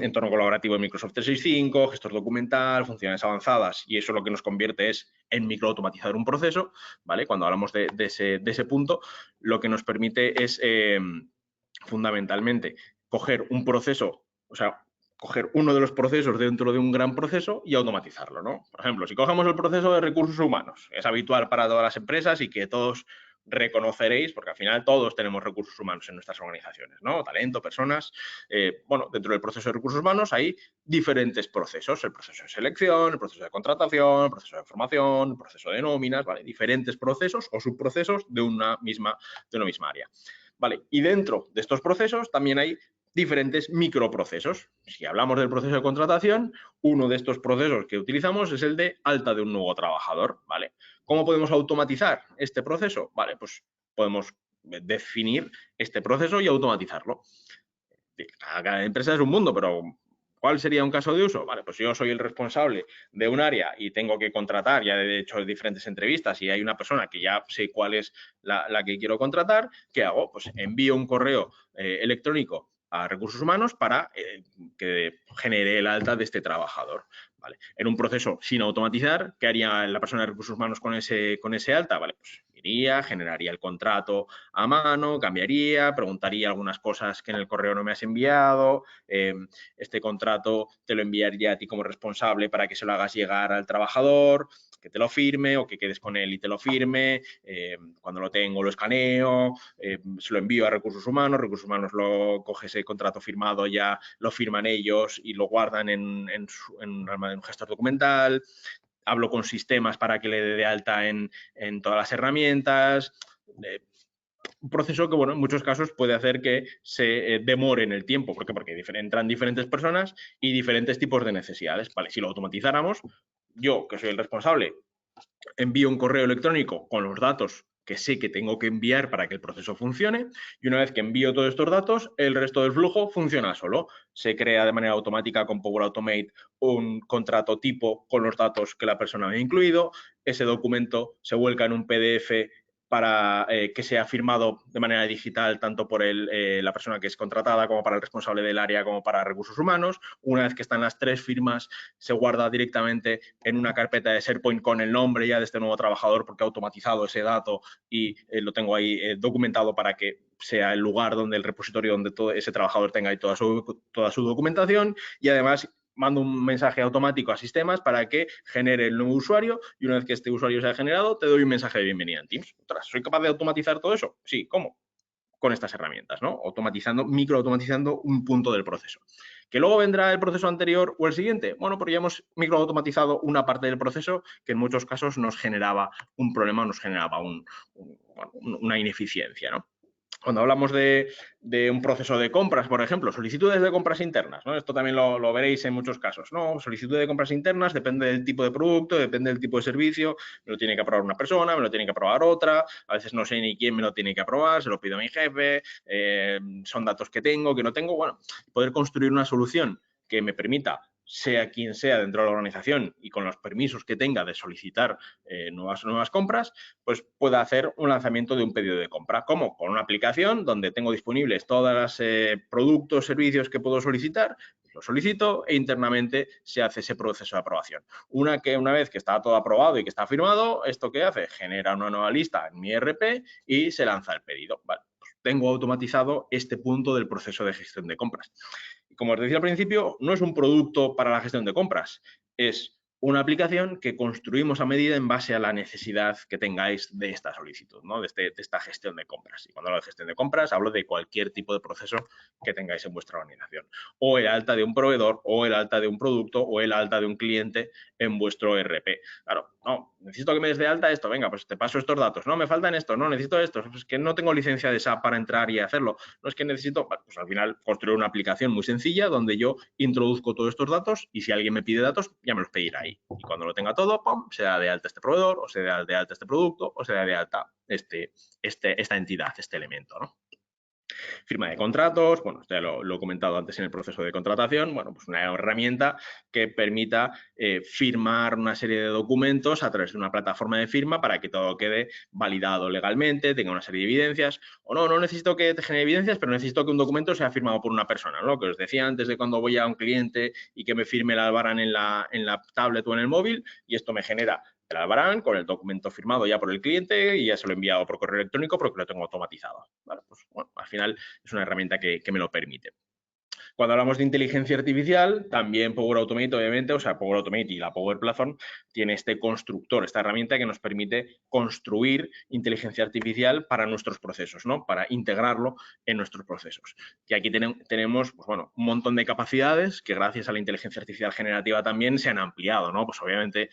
entorno colaborativo en Microsoft 365, gestor documental, funciones avanzadas, y eso lo que nos convierte es en microautomatizar un proceso, ¿vale? Cuando hablamos de ese punto, lo que nos permite es fundamentalmente coger un proceso, o sea, coger uno de los procesos dentro de un gran proceso y automatizarlo, ¿no? Por ejemplo, si cogemos el proceso de recursos humanos, es habitual para todas las empresas y que todos reconoceréis, porque al final todos tenemos recursos humanos en nuestras organizaciones, ¿no? Talento, personas. Bueno, dentro del proceso de recursos humanos hay diferentes procesos, el proceso de selección, el proceso de contratación, el proceso de formación, el proceso de nóminas, ¿vale? Diferentes procesos o subprocesos de una misma área. Vale, y dentro de estos procesos también hay diferentes microprocesos. Si hablamos del proceso de contratación, uno de estos procesos que utilizamos es el de alta de un nuevo trabajador, ¿vale? ¿Cómo podemos automatizar este proceso? Vale, pues podemos definir este proceso y automatizarlo. Cada empresa es un mundo, pero ¿cuál sería un caso de uso? Vale, pues yo soy el responsable de un área y tengo que contratar, ya he hecho diferentes entrevistas y hay una persona que ya sé cuál es la que quiero contratar, ¿qué hago? Pues envío un correo electrónico a recursos humanos para que genere el alta de este trabajador. ¿Vale? En un proceso sin automatizar, ¿qué haría la persona de recursos humanos con ese alta? Vale, pues iría, generaría el contrato a mano, cambiaría, preguntaría algunas cosas que en el correo no me has enviado, este contrato te lo enviaría a ti como responsable para que se lo hagas llegar al trabajador, que te lo firme o que quedes con él y te lo firme, cuando lo tengo lo escaneo, se lo envío a recursos humanos lo coge ese contrato firmado, ya lo firman ellos y lo guardan en un gestor documental, hablo con sistemas para que le dé de alta en todas las herramientas, un proceso que, bueno, en muchos casos puede hacer que se demore en el tiempo. ¿Por qué? Porque entran diferentes personas y diferentes tipos de necesidades. Vale, si lo automatizáramos, yo, que soy el responsable, envío un correo electrónico con los datos que sé que tengo que enviar para que el proceso funcione, y una vez que envío todos estos datos, el resto del flujo funciona solo. Se crea de manera automática con Power Automate un contrato tipo con los datos que la persona ha incluido, ese documento se vuelca en un PDF para que sea firmado de manera digital tanto por la persona que es contratada como para el responsable del área como para recursos humanos. Una vez que están las tres firmas, se guarda directamente en una carpeta de SharePoint con el nombre ya de este nuevo trabajador porque ha automatizado ese dato y lo tengo ahí documentado para que sea el lugar donde el repositorio donde todo ese trabajador tenga ahí toda su documentación, y además mando un mensaje automático a sistemas para que genere el nuevo usuario, y una vez que este usuario se ha generado, te doy un mensaje de bienvenida en Teams. Ostras, ¿soy capaz de automatizar todo eso? Sí, ¿cómo? Con estas herramientas, ¿no? Microautomatizando un punto del proceso. ¿Que luego vendrá el proceso anterior o el siguiente? Bueno, porque ya hemos microautomatizado una parte del proceso que en muchos casos nos generaba un problema, nos generaba una ineficiencia, ¿no? Cuando hablamos de un proceso de compras, por ejemplo, solicitudes de compras internas, ¿no? Esto también lo veréis en muchos casos, ¿no? Solicitud de compras internas depende del tipo de producto, depende del tipo de servicio, me lo tiene que aprobar una persona, me lo tiene que aprobar otra, a veces no sé ni quién me lo tiene que aprobar, se lo pido a mi jefe, son datos que tengo, que no tengo. Bueno, poder construir una solución que me permita, sea quien sea dentro de la organización y con los permisos que tenga de solicitar nuevas compras, pues pueda hacer un lanzamiento de un pedido de compra. ¿Cómo? Con una aplicación donde tengo disponibles todos los productos, servicios que puedo solicitar, lo solicito e internamente se hace ese proceso de aprobación. Una vez que está todo aprobado y que está firmado, ¿esto qué hace? Genera una nueva lista en mi ERP y se lanza el pedido. Vale, pues tengo automatizado este punto del proceso de gestión de compras. Y como os decía al principio, no es un producto para la gestión de compras, es una aplicación que construimos a medida en base a la necesidad que tengáis de esta solicitud, ¿no? De esta gestión de compras. Y cuando hablo de gestión de compras, hablo de cualquier tipo de proceso que tengáis en vuestra organización. O el alta de un proveedor, o el alta de un producto, o el alta de un cliente en vuestro ERP. Claro, no, necesito que me des de alta esto, venga, pues te paso estos datos. No, me faltan estos, no, necesito estos. Es que no tengo licencia de SAP para entrar y hacerlo. No es que necesito, pues al final construir una aplicación muy sencilla donde yo introduzco todos estos datos y si alguien me pide datos, ya me los pedirá ahí. Y cuando lo tenga todo, ¡pum!, se da de alta este proveedor, o se da de alta este producto, o se da de alta esta entidad, este elemento, ¿no? Firma de contratos, bueno, ya lo he comentado antes en el proceso de contratación, bueno, pues una herramienta que permita firmar una serie de documentos a través de una plataforma de firma para que todo quede validado legalmente, tenga una serie de evidencias, o no necesito que te genere evidencias, pero necesito que un documento sea firmado por una persona, ¿no? Lo que os decía antes de cuando voy a un cliente y que me firme el albarán en la tablet o en el móvil, y esto me genera el albarán con el documento firmado ya por el cliente y ya se lo he enviado por correo electrónico porque lo tengo automatizado. Vale, pues bueno, al final es una herramienta que me lo permite. Cuando hablamos de inteligencia artificial, también Power Automate, obviamente, o sea, Power Automate y la Power Platform tiene este constructor, esta herramienta que nos permite construir inteligencia artificial para nuestros procesos, ¿no? Para integrarlo en nuestros procesos. Y aquí tenemos, pues bueno, un montón de capacidades que gracias a la inteligencia artificial generativa también se han ampliado, ¿no? Pues obviamente,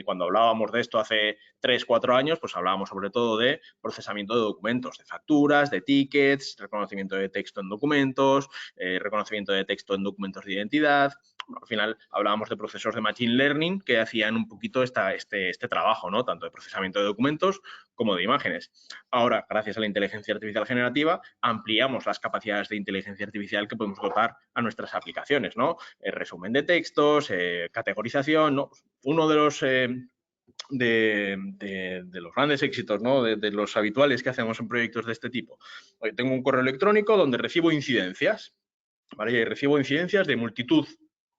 cuando hablábamos de esto hace 3, 4 años, pues hablábamos sobre todo de procesamiento de documentos, de facturas, de tickets, reconocimiento de texto en documentos, reconocimiento de texto en documentos de identidad. Bueno, al final hablábamos de procesos de Machine Learning que hacían un poquito este trabajo, ¿no? Tanto de procesamiento de documentos como de imágenes. Ahora, gracias a la inteligencia artificial generativa, ampliamos las capacidades de inteligencia artificial que podemos dotar a nuestras aplicaciones, ¿no? Resumen de textos, categorización, ¿no? Uno de los los grandes éxitos, ¿no? De los habituales que hacemos en proyectos de este tipo. Hoy tengo un correo electrónico donde recibo incidencias, ¿vale? Y recibo incidencias de multitud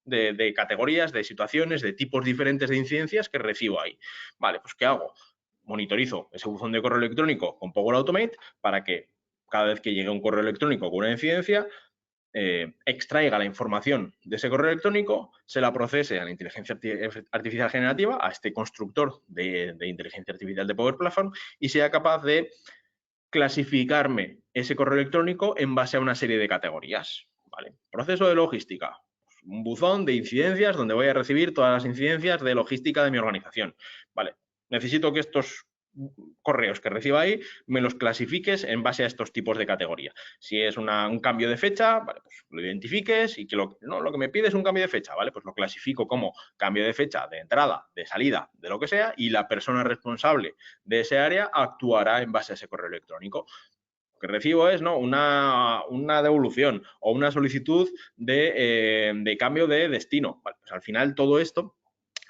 de categorías, de situaciones, de tipos diferentes de incidencias que recibo ahí. Vale, pues ¿qué hago? Monitorizo ese buzón de correo electrónico con Power Automate para que cada vez que llegue un correo electrónico con una incidencia, extraiga la información de ese correo electrónico, se la procese a la inteligencia artificial generativa, a este constructor de inteligencia artificial de Power Platform, y sea capaz de clasificarme ese correo electrónico en base a una serie de categorías. ¿Vale? Proceso de logística. Un buzón de incidencias donde voy a recibir todas las incidencias de logística de mi organización. Vale. Necesito que estos correos que reciba ahí, me los clasifiques en base a estos tipos de categoría. Si es un cambio de fecha, vale, pues lo identifiques y que lo que me pide es un cambio de fecha, ¿vale? Pues lo clasifico como cambio de fecha de entrada, de salida, de lo que sea, y la persona responsable de ese área actuará en base a ese correo electrónico. Lo que recibo es, ¿no?, una devolución o una solicitud de cambio de destino. Vale, pues al final todo esto,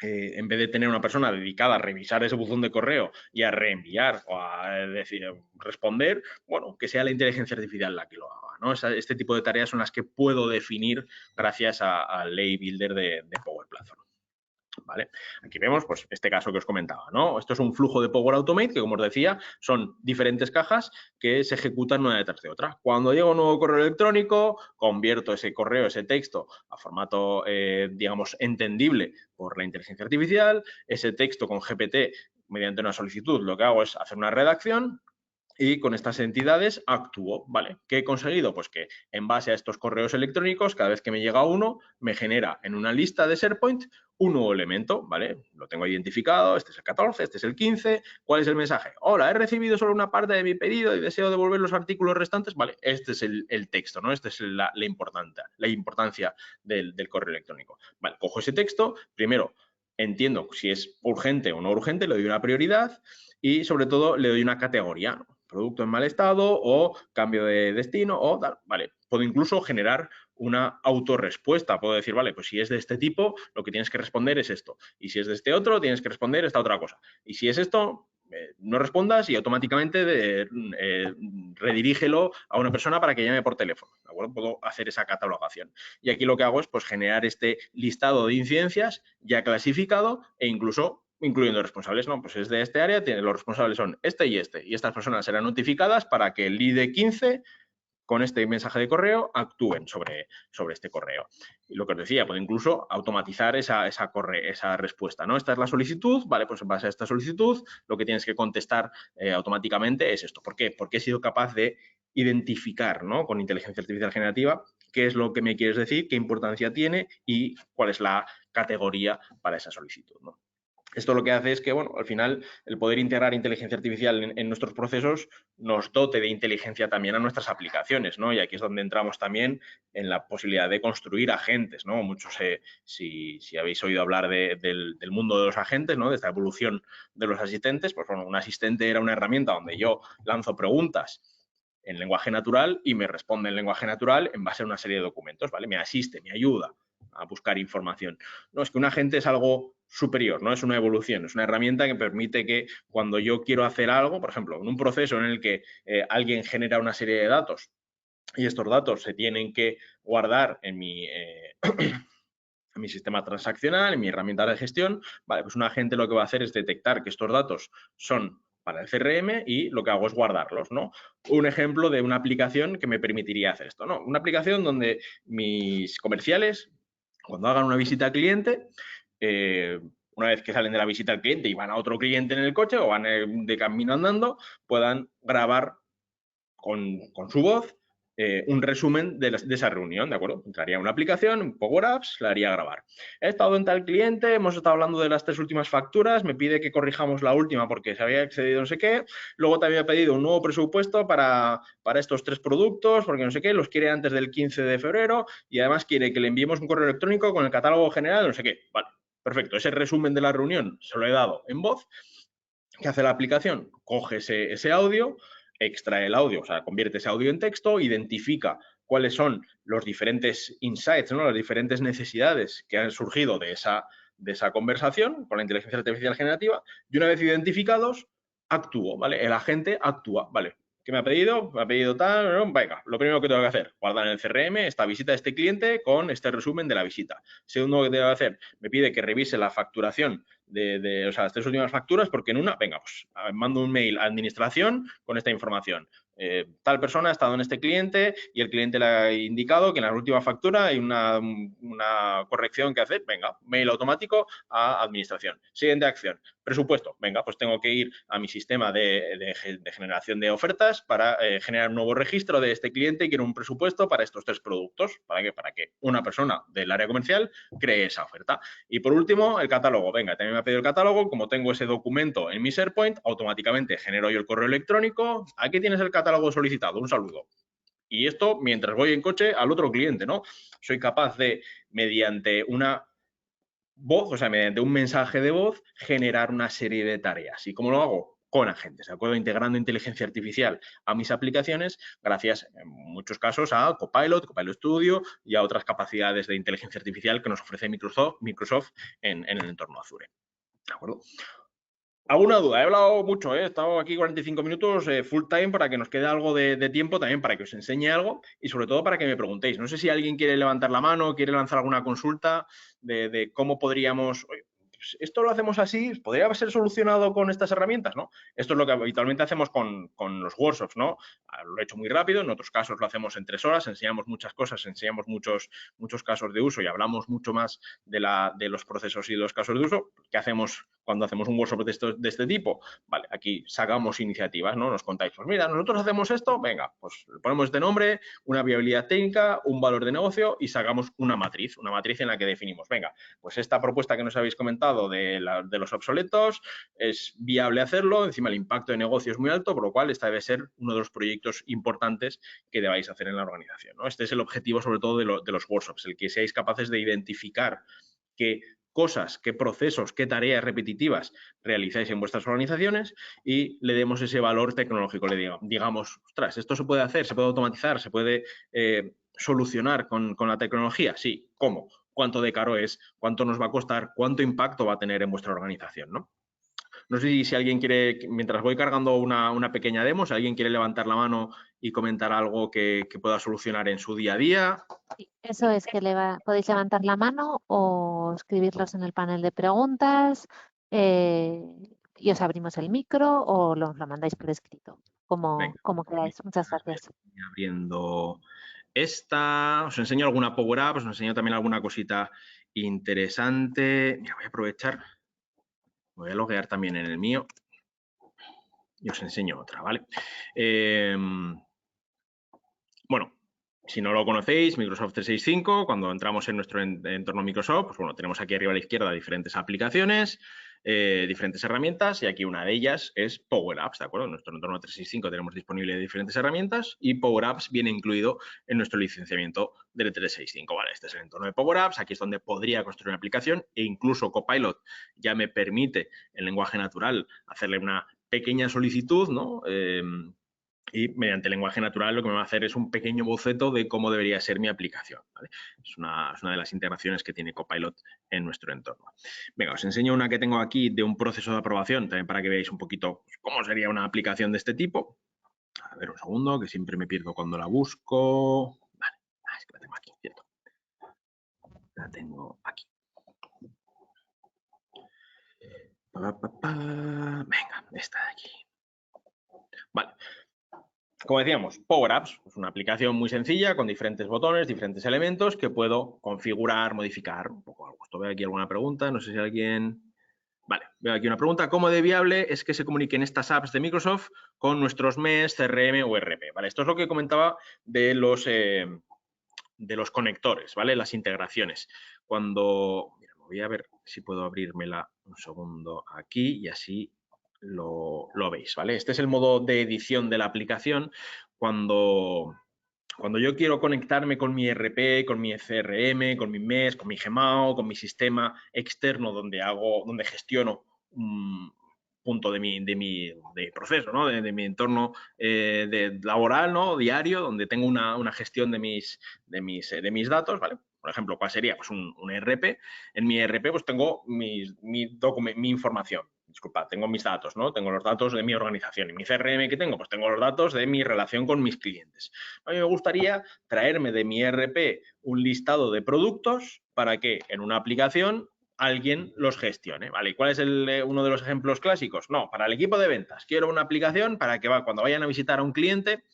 en vez de tener una persona dedicada a revisar ese buzón de correo y a reenviar o a responder, bueno, que sea la inteligencia artificial la que lo haga, ¿no? Este tipo de tareas son las que puedo definir gracias al Lay Builder de Power Platform. ¿Vale? Aquí vemos, pues, este caso que os comentaba, ¿no? Esto es un flujo de Power Automate que, como os decía, son diferentes cajas que se ejecutan una detrás de otra. Cuando llega un nuevo correo electrónico, convierto ese correo, ese texto, a formato, digamos, entendible por la inteligencia artificial. Ese texto con GPT, mediante una solicitud, lo que hago es hacer una redacción, y con estas entidades actúo, ¿vale? ¿Qué he conseguido? Pues que en base a estos correos electrónicos, cada vez que me llega uno, me genera en una lista de SharePoint un nuevo elemento, ¿vale? Lo tengo identificado, este es el 14, este es el 15, ¿cuál es el mensaje? Hola, he recibido solo una parte de mi pedido y deseo devolver los artículos restantes, ¿vale? Este es el texto, ¿no? Esta es la importancia del correo electrónico. Vale, cojo ese texto, primero entiendo si es urgente o no urgente, le doy una prioridad y sobre todo le doy una categoría, ¿no? Producto en mal estado o cambio de destino o tal, vale. Puedo incluso generar una autorrespuesta. Puedo decir, vale, pues si es de este tipo, lo que tienes que responder es esto. Y si es de este otro, tienes que responder esta otra cosa. Y si es esto, no respondas y automáticamente redirígelo a una persona para que llame por teléfono. ¿De acuerdo? Puedo hacer esa catalogación. Y aquí lo que hago es, pues, generar este listado de incidencias ya clasificado e incluso incluyendo responsables, no, pues es de este área, los responsables son este, y estas personas serán notificadas para que el lead 15 con este mensaje de correo actúen sobre este correo. Y lo que os decía, puedo incluso automatizar esa respuesta, ¿no? Esta es la solicitud, vale, pues en base a esta solicitud, lo que tienes que contestar automáticamente es esto. ¿Por qué? Porque he sido capaz de identificar, ¿no?, con inteligencia artificial generativa, qué es lo que me quieres decir, qué importancia tiene y cuál es la categoría para esa solicitud, ¿no? Esto lo que hace es que, bueno, al final el poder integrar inteligencia artificial en nuestros procesos nos dote de inteligencia también a nuestras aplicaciones, ¿no? Y aquí es donde entramos también en la posibilidad de construir agentes, ¿no? Muchos, si habéis oído hablar del mundo de los agentes, ¿no?, de esta evolución de los asistentes, pues bueno, un asistente era una herramienta donde yo lanzo preguntas en lenguaje natural y me responde en lenguaje natural en base a una serie de documentos, ¿vale? Me asiste, me ayuda a buscar información. No, es que un agente es algo superior, no es una evolución, es una herramienta que permite que cuando yo quiero hacer algo, por ejemplo, en un proceso en el que alguien genera una serie de datos y estos datos se tienen que guardar en mi sistema transaccional, en mi herramienta de gestión, vale, pues un agente lo que va a hacer es detectar que estos datos son para el CRM y lo que hago es guardarlos, ¿no? Un ejemplo de una aplicación que me permitiría hacer esto, ¿no? Una aplicación donde mis comerciales, cuando hagan una visita al cliente, una vez que salen de la visita al cliente y van a otro cliente en el coche o van de camino andando, puedan grabar con su voz un resumen de esa reunión, ¿de acuerdo? Entraría una aplicación, un Power Apps, la haría grabar. He estado en tal cliente, hemos estado hablando de las 3 últimas facturas, me pide que corrijamos la última porque se había excedido no sé qué, luego te había pedido un nuevo presupuesto para estos 3 productos porque no sé qué, los quiere antes del 15 de febrero y además quiere que le enviemos un correo electrónico con el catálogo general, no sé qué. Vale, perfecto, ese resumen de la reunión se lo he dado en voz. ¿Qué hace la aplicación? Coge ese audio, extrae el audio, o sea, convierte ese audio en texto, identifica cuáles son los diferentes insights, ¿no?, las diferentes necesidades que han surgido de esa conversación con la inteligencia artificial generativa y una vez identificados, actúo, ¿vale? El agente actúa, ¿vale? ¿Qué me ha pedido? Me ha pedido tal, ¿no? Venga, lo primero que tengo que hacer, guardar en el CRM esta visita de este cliente con este resumen de la visita. Segundo que tengo que hacer, me pide que revise la facturación o sea, las 3 últimas facturas, porque en una, venga, pues mando un mail a administración con esta información. tal persona ha estado en este cliente y el cliente le ha indicado que en la última factura hay una corrección que hacer. Venga, mail automático a administración. Siguiente acción. Presupuesto. Venga, pues tengo que ir a mi sistema de generación de ofertas para generar un nuevo registro de este cliente y quiero un presupuesto para estos 3 productos. ¿Para qué? Para que una persona del área comercial cree esa oferta. Y por último, el catálogo. Venga, también me ha pedido el catálogo. Como tengo ese documento en mi SharePoint, automáticamente genero yo el correo electrónico. Aquí tienes el catálogo solicitado. Un saludo. Y esto mientras voy en coche al otro cliente, ¿no? Soy capaz de, mediante una voz, o sea, mediante un mensaje de voz, generar una serie de tareas. ¿Y cómo lo hago? Con agentes, ¿de acuerdo? Integrando inteligencia artificial a mis aplicaciones, gracias en muchos casos a Copilot, Copilot Studio y a otras capacidades de inteligencia artificial que nos ofrece Microsoft en el entorno Azure. ¿De acuerdo? ¿Alguna duda? He hablado mucho, he estado aquí 45 minutos full time para que nos quede algo de tiempo también para que os enseñe algo y sobre todo para que me preguntéis. No sé si alguien quiere levantar la mano, quiere lanzar alguna consulta de cómo podríamos... Oye, pues esto lo hacemos así, ¿podría ser solucionado con estas herramientas? ¿No? Esto es lo que habitualmente hacemos con los workshops, ¿no? Lo he hecho muy rápido, en otros casos lo hacemos en 3 horas, enseñamos muchas cosas, enseñamos muchos casos de uso y hablamos mucho más de los procesos y de los casos de uso. ¿Qué hacemos cuando hacemos un workshop de este tipo? Vale, aquí sacamos iniciativas, ¿no? Nos contáis, pues mira, nosotros hacemos esto, venga, pues le ponemos este nombre, una viabilidad técnica, un valor de negocio y sacamos una matriz en la que definimos, venga, pues esta propuesta que nos habéis comentado de los obsoletos, es viable hacerlo, encima el impacto de negocio es muy alto, por lo cual esta debe ser uno de los proyectos importantes que debáis hacer en la organización, ¿no? Este es el objetivo sobre todo de los workshops, el que seáis capaces de identificar qué cosas, qué procesos, qué tareas repetitivas realizáis en vuestras organizaciones y le demos ese valor tecnológico. Le digamos, ostras, esto se puede hacer, se puede automatizar, se puede solucionar con la tecnología. Sí, ¿cómo? ¿Cuánto de caro es? ¿Cuánto nos va a costar? ¿Cuánto impacto va a tener en vuestra organización? No sé si alguien quiere, mientras voy cargando una pequeña demo, si alguien quiere levantar la mano y comentar algo que pueda solucionar en su día a día. Sí, eso es que podéis levantar la mano o escribirlos en el panel de preguntas y os abrimos el micro o lo mandáis por escrito, Venga, como queráis. Muchas gracias. abriendo esta, os enseño alguna Power Up, os enseño también alguna cosita interesante. Mira, voy a aprovechar, me voy a loguear también en el mío y os enseño otra, ¿vale? Bueno, si no lo conocéis, Microsoft 365, cuando entramos en nuestro entorno Microsoft, pues bueno, tenemos aquí arriba a la izquierda diferentes aplicaciones, diferentes herramientas y aquí una de ellas es Power Apps, ¿de acuerdo? En nuestro entorno 365 tenemos disponible diferentes herramientas y Power Apps viene incluido en nuestro licenciamiento del 365, ¿vale? Este es el entorno de Power Apps, aquí es donde podría construir una aplicación e incluso Copilot ya me permite en lenguaje natural hacerle una pequeña solicitud, ¿no? Y mediante lenguaje natural lo que me va a hacer es un pequeño boceto de cómo debería ser mi aplicación, ¿vale? Es una de las integraciones que tiene Copilot en nuestro entorno. Venga, os enseño una que tengo aquí de un proceso de aprobación, también para que veáis un poquito cómo sería una aplicación de este tipo. A ver, un segundo, que siempre me pierdo cuando la busco. Vale, es que la tengo aquí, cierto. La tengo aquí. Venga, esta de aquí. Vale. Como decíamos, Power Apps es una aplicación muy sencilla con diferentes botones, diferentes elementos que puedo configurar, modificar un poco al gusto. Veo aquí alguna pregunta, no sé si alguien... Vale, veo aquí una pregunta. ¿Cómo de viable es que se comuniquen estas apps de Microsoft con nuestros MES, CRM o ERP? Vale, esto es lo que comentaba de los conectores, ¿vale? Las integraciones. Cuando... Mira, voy a ver si puedo abrirmela un segundo aquí y así lo veis, ¿vale? Este es el modo de edición de la aplicación. Cuando yo quiero conectarme con mi ERP, con mi CRM, con mi MES, con mi Gmao, con mi sistema externo donde gestiono un punto de mi proceso, ¿no? de mi entorno laboral, ¿no? Diario, donde tengo una gestión de mis datos, ¿vale? Por ejemplo, ¿cuál sería? Pues un ERP. En mi ERP pues tengo mi información. Disculpa, tengo mis datos, ¿no? Tengo los datos de mi organización. ¿Y mi CRM que tengo? Pues tengo los datos de mi relación con mis clientes. A mí me gustaría traerme de mi ERP un listado de productos para que en una aplicación alguien los gestione, ¿vale? ¿Y cuál es uno de los ejemplos clásicos? No, para el equipo de ventas. Quiero una aplicación para que cuando vayan a visitar a un cliente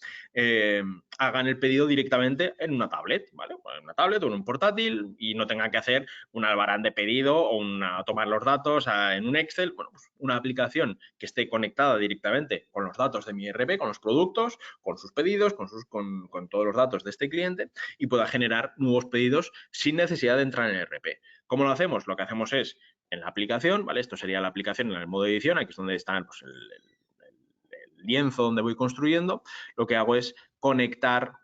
hagan el pedido directamente en una tablet, ¿vale? En una tablet o en un portátil y no tengan que hacer un albarán de pedido o tomar los datos en un Excel. Bueno, pues una aplicación que esté conectada directamente con los datos de mi ERP, con los productos, con sus pedidos, con todos los datos de este cliente y pueda generar nuevos pedidos sin necesidad de entrar en el ERP. ¿Cómo lo hacemos? Lo que hacemos es en la aplicación, ¿vale? Esto sería la aplicación en el modo edición, aquí es donde está pues, el lienzo donde voy construyendo. Lo que hago es conectar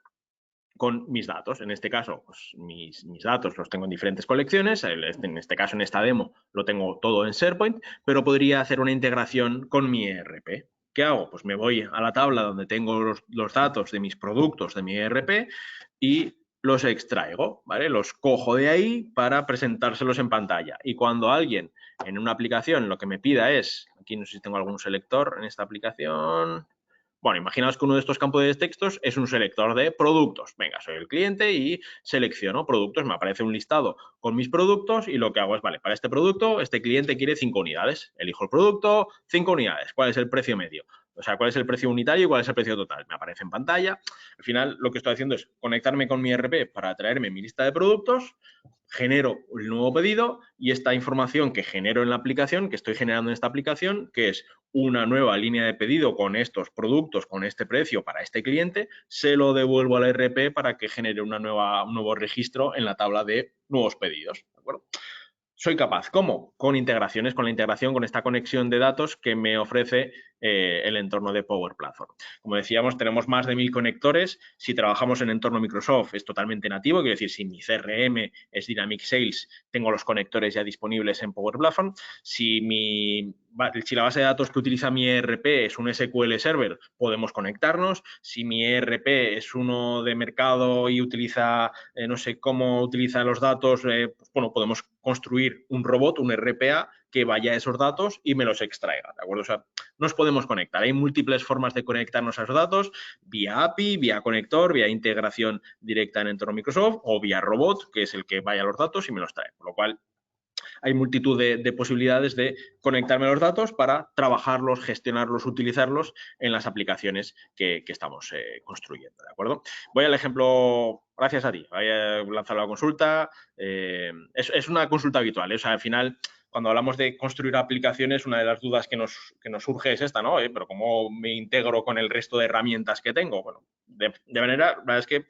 con mis datos. En este caso, pues, mis datos los tengo en diferentes colecciones. En este caso, en esta demo, lo tengo todo en SharePoint, pero podría hacer una integración con mi ERP. ¿Qué hago? Pues me voy a la tabla donde tengo los datos de mis productos de mi ERP y los extraigo, ¿vale? Los cojo de ahí para presentárselos en pantalla. Y cuando alguien en una aplicación lo que me pida es, aquí no sé si tengo algún selector en esta aplicación. Bueno, imaginaos que uno de estos campos de textos es un selector de productos. Venga, soy el cliente y selecciono productos. Me aparece un listado con mis productos y lo que hago es, vale, para este producto, este cliente quiere 5 unidades. Elijo el producto, 5 unidades. ¿Cuál es el precio medio? O sea, cuál es el precio unitario y cuál es el precio total. Me aparece en pantalla. Al final, lo que estoy haciendo es conectarme con mi ERP para traerme mi lista de productos, genero el nuevo pedido y esta información que genero en la aplicación, que estoy generando en esta aplicación, que es una nueva línea de pedido con estos productos, con este precio para este cliente, se lo devuelvo al ERP para que genere un nuevo registro en la tabla de nuevos pedidos. ¿De acuerdo? Soy capaz. ¿Cómo? Con integraciones, con la integración, con esta conexión de datos que me ofrece el entorno de Power Platform. Como decíamos, tenemos más de 1000 conectores. Si trabajamos en entorno Microsoft, es totalmente nativo. Quiero decir, si mi CRM es Dynamics Sales, tengo los conectores ya disponibles en Power Platform. Si la base de datos que utiliza mi ERP es un SQL Server, podemos conectarnos. Si mi ERP es uno de mercado y utiliza, no sé cómo utiliza los datos, pues, bueno, podemos construir un robot, un RPA, que vaya a esos datos y me los extraiga, ¿de acuerdo? O sea, nos podemos conectar. Hay múltiples formas de conectarnos a esos datos, vía API, vía conector, vía integración directa en entorno Microsoft o vía robot, que es el que vaya a los datos y me los trae. Por lo cual, hay multitud de posibilidades de conectarme a los datos para trabajarlos, gestionarlos, utilizarlos en las aplicaciones que estamos construyendo, ¿de acuerdo? Voy al ejemplo, gracias a ti, voy a lanzar la consulta. Es una consulta habitual, ¿eh? O sea, al final, cuando hablamos de construir aplicaciones, una de las dudas que nos surge es esta, ¿no? Pero ¿cómo me integro con el resto de herramientas que tengo? Bueno, de manera, la verdad es que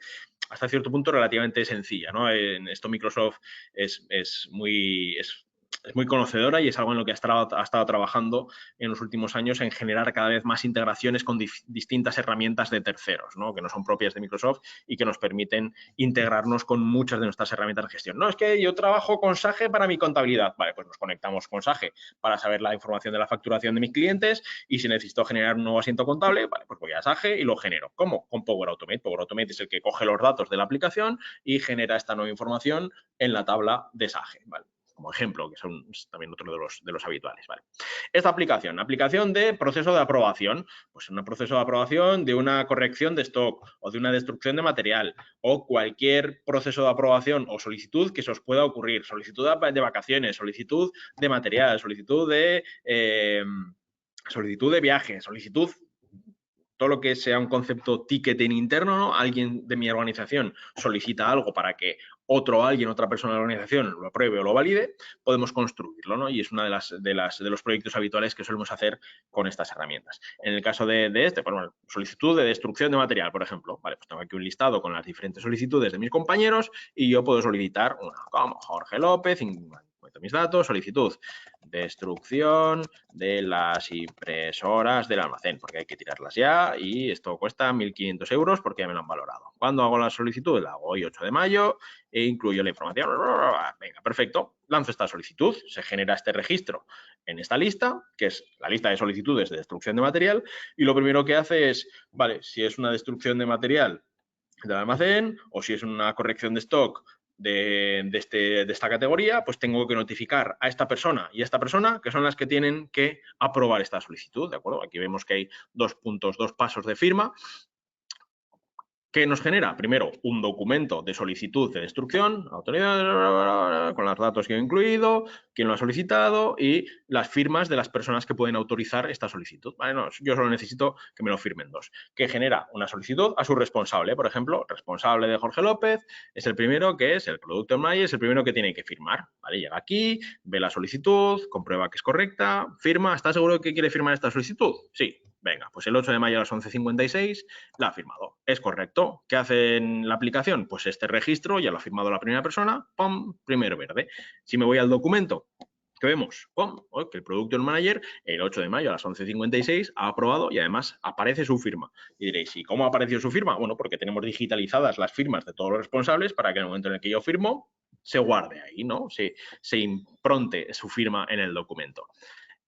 hasta cierto punto relativamente sencilla, ¿no? En esto Microsoft es muy conocedora y es algo en lo que ha estado trabajando en los últimos años en generar cada vez más integraciones con distintas herramientas de terceros, ¿no? Que no son propias de Microsoft y que nos permiten integrarnos con muchas de nuestras herramientas de gestión. No, es que yo trabajo con Sage para mi contabilidad. Vale, pues nos conectamos con Sage para saber la información de la facturación de mis clientes y si necesito generar un nuevo asiento contable, vale, pues voy a Sage y lo genero. ¿Cómo? Con Power Automate. Power Automate es el que coge los datos de la aplicación y genera esta nueva información en la tabla de Sage, ¿vale? Como ejemplo, que son también otro de los habituales. ¿Vale? Esta aplicación de proceso de aprobación, pues un proceso de aprobación de una corrección de stock o de una destrucción de material o cualquier proceso de aprobación o solicitud que se os pueda ocurrir, solicitud de vacaciones, solicitud de material, solicitud de viaje, solicitud, todo lo que sea un concepto ticketing interno, ¿no? Alguien de mi organización solicita algo para que otra persona de la organización lo apruebe o lo valide, podemos construirlo, ¿no? Y es una de los proyectos habituales que solemos hacer con estas herramientas. En el caso de este, pues, bueno, solicitud de destrucción de material, por ejemplo. Vale, pues tengo aquí un listado con las diferentes solicitudes de mis compañeros y yo puedo solicitar una como Jorge López, mis datos, solicitud, destrucción de las impresoras del almacén, porque hay que tirarlas ya y esto cuesta 1.500 euros porque ya me lo han valorado. ¿Cuándo hago la solicitud? La hago hoy, 8 de mayo, e incluyo la información. Venga, perfecto. Lanzo esta solicitud, se genera este registro en esta lista, que es la lista de solicitudes de destrucción de material, y lo primero que hace es, vale, si es una destrucción de material del almacén o si es una corrección de stock de esta categoría, pues tengo que notificar a esta persona y a esta persona, que son las que tienen que aprobar esta solicitud, ¿de acuerdo? Aquí vemos que hay dos pasos de firma. ¿Qué nos genera? Primero, un documento de solicitud de destrucción, autoridad, con los datos que he incluido, quién lo ha solicitado y las firmas de las personas que pueden autorizar esta solicitud. Vale, no, yo solo necesito que me lo firmen dos. Que genera una solicitud a su responsable. Por ejemplo, responsable de Jorge López es el primero que es el Product Manager, es el primero que tiene que firmar. Vale, llega aquí, ve la solicitud, comprueba que es correcta, firma. ¿Está seguro que quiere firmar esta solicitud? Sí. Venga, pues el 8 de mayo a las 11:56 la ha firmado. Es correcto. ¿Qué hace en la aplicación? Pues este registro ya lo ha firmado la primera persona, ¡pum! Primero verde. Si me voy al documento, ¿qué vemos? ¡Pum! Que el Product Manager el 8 de mayo a las 11:56 ha aprobado y además aparece su firma. Y diréis, ¿y cómo ha aparecido su firma? Bueno, porque tenemos digitalizadas las firmas de todos los responsables para que en el momento en el que yo firmo se guarde ahí, ¿no? Se impronte su firma en el documento.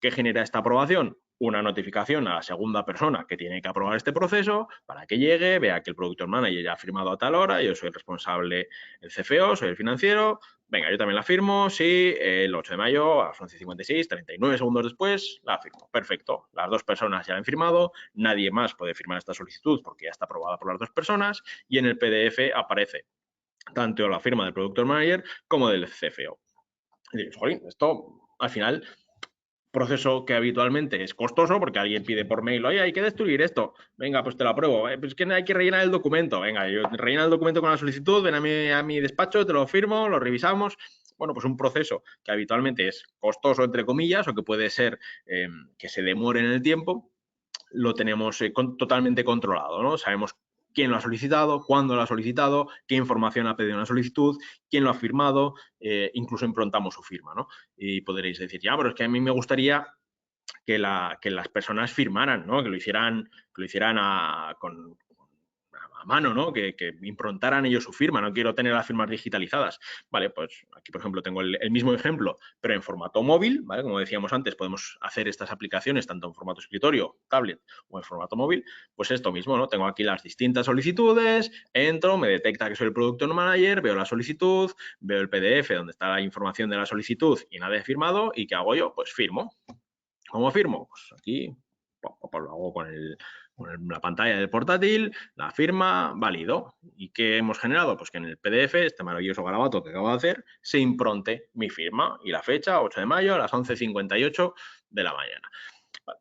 ¿Qué genera esta aprobación? Una notificación a la segunda persona que tiene que aprobar este proceso para que llegue, vea que el Product Manager ya ha firmado a tal hora, yo soy el responsable, el CFO, soy el financiero, venga, yo también la firmo, sí, el 8 de mayo a las 11:56, 39 segundos después, la firmo. Perfecto, las dos personas ya la han firmado, nadie más puede firmar esta solicitud porque ya está aprobada por las dos personas y en el PDF aparece tanto la firma del Product Manager como del CFO. Y dices, jolín, esto al final proceso que habitualmente es costoso porque alguien pide por mail, oye, hay que destruir esto, venga, pues te lo apruebo, pues es que hay que rellenar el documento, venga, yo relleno el documento con la solicitud, ven a mi despacho, te lo firmo, lo revisamos. Bueno, pues un proceso que habitualmente es costoso, entre comillas, o que puede ser que se demore en el tiempo, lo tenemos totalmente controlado, ¿no? Sabemos quién lo ha solicitado, cuándo lo ha solicitado, qué información ha pedido en la solicitud, quién lo ha firmado, incluso improntamos su firma, ¿no? Y podréis decir, ya, pero es que a mí me gustaría que las personas firmaran, ¿no? Que lo hicieran con a mano, ¿no? Que improntaran ellos su firma, no quiero tener las firmas digitalizadas. Vale, pues aquí, por ejemplo, tengo el mismo ejemplo, pero en formato móvil, ¿vale? Como decíamos antes, podemos hacer estas aplicaciones tanto en formato escritorio, tablet o en formato móvil, pues esto mismo, ¿no? Tengo aquí las distintas solicitudes, entro, me detecta que soy el Product Manager, veo la solicitud, veo el PDF donde está la información de la solicitud y nada he firmado, ¿y qué hago yo? Pues firmo. ¿Cómo firmo? Pues aquí lo hago con la pantalla del portátil, la firma, válido. ¿Y qué hemos generado? Pues que en el PDF, este maravilloso garabato que acabo de hacer, se impronte mi firma y la fecha, 8 de mayo a las 11:58 de la mañana.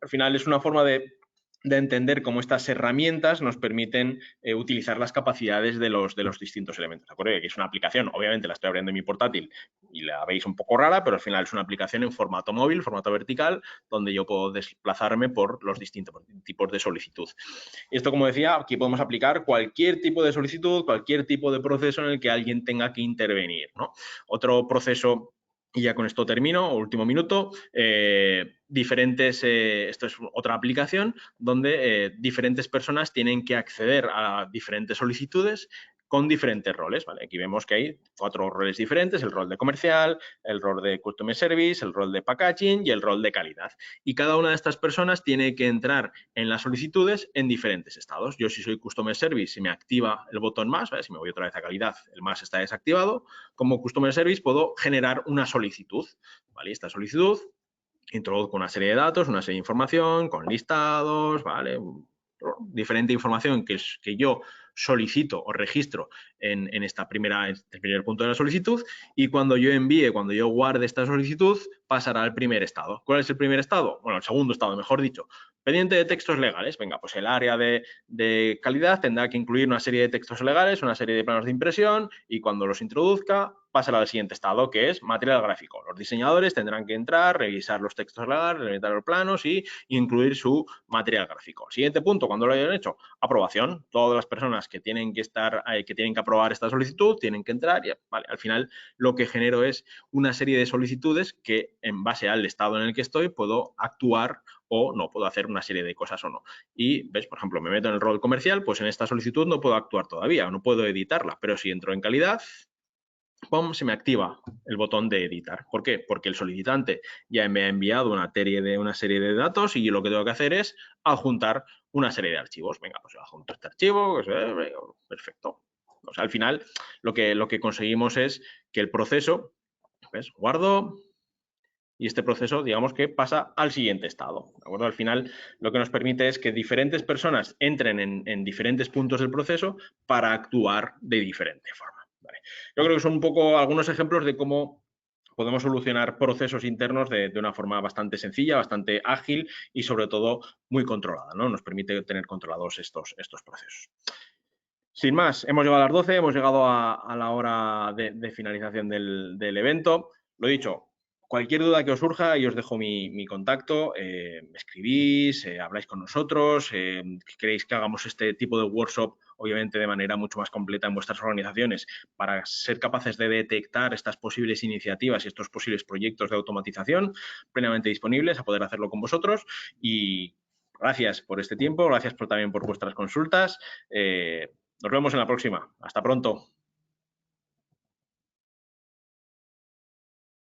Al final es una forma de entender cómo estas herramientas nos permiten utilizar las capacidades de los distintos elementos. ¿De acuerdo? Que es una aplicación, obviamente la estoy abriendo en mi portátil y la veis un poco rara, pero al final es una aplicación en formato móvil, formato vertical, donde yo puedo desplazarme por los distintos tipos de solicitud. Y esto, como decía, aquí podemos aplicar cualquier tipo de solicitud, cualquier tipo de proceso en el que alguien tenga que intervenir, ¿no? Otro proceso, y ya con esto termino, último minuto, esto es otra aplicación donde diferentes personas tienen que acceder a diferentes solicitudes con diferentes roles, ¿vale? Aquí vemos que hay 4 roles diferentes, el rol de comercial, el rol de customer service, el rol de packaging y el rol de calidad. Y cada una de estas personas tiene que entrar en las solicitudes en diferentes estados. Yo si soy customer service, se me activa el botón más, ¿vale? Si me voy otra vez a calidad, el más está desactivado. Como customer service puedo generar una solicitud, ¿vale? Esta solicitud introduzco una serie de datos, una serie de información, con listados, ¿vale? Diferente información que yo solicito o registro en este primer punto de la solicitud y cuando yo guarde esta solicitud, pasará al primer estado. ¿Cuál es el primer estado? Bueno, el segundo estado, mejor dicho. Pendiente de textos legales. Venga, pues el área de calidad tendrá que incluir una serie de textos legales, una serie de planos de impresión y cuando los introduzca pasará al siguiente estado, que es material gráfico. Los diseñadores tendrán que entrar, revisar los textos legales, revisar los planos y incluir su material gráfico. Siguiente punto, cuando lo hayan hecho, aprobación. Todas las personas que tienen que aprobar esta solicitud tienen que entrar y vale, al final lo que genero es una serie de solicitudes que en base al estado en el que estoy puedo actuar o no, puedo hacer una serie de cosas o no. Y, ¿ves? Por ejemplo, me meto en el rol comercial, pues en esta solicitud no puedo actuar todavía, no puedo editarla, pero si entro en calidad, ¡pum!, se me activa el botón de editar. ¿Por qué? Porque el solicitante ya me ha enviado una serie de datos y yo lo que tengo que hacer es adjuntar una serie de archivos. Venga, pues adjunto este archivo, perfecto. O sea, al final lo que conseguimos es que el proceso, ¿ves? Guardo, y este proceso, digamos que pasa al siguiente estado, ¿de acuerdo? Al final, lo que nos permite es que diferentes personas entren en diferentes puntos del proceso para actuar de diferente forma, ¿vale? Yo creo que son un poco algunos ejemplos de cómo podemos solucionar procesos internos de una forma bastante sencilla, bastante ágil y, sobre todo, muy controlada, ¿no? Nos permite tener controlados estos procesos. Sin más, hemos llegado a las 12, hemos llegado a la hora de finalización del evento. Lo dicho, cualquier duda que os surja, y os dejo mi contacto, me escribís, habláis con nosotros, queréis que hagamos este tipo de workshop, obviamente de manera mucho más completa en vuestras organizaciones, para ser capaces de detectar estas posibles iniciativas y estos posibles proyectos de automatización, plenamente disponibles a poder hacerlo con vosotros. Y gracias por este tiempo, gracias también por vuestras consultas. Nos vemos en la próxima. Hasta pronto.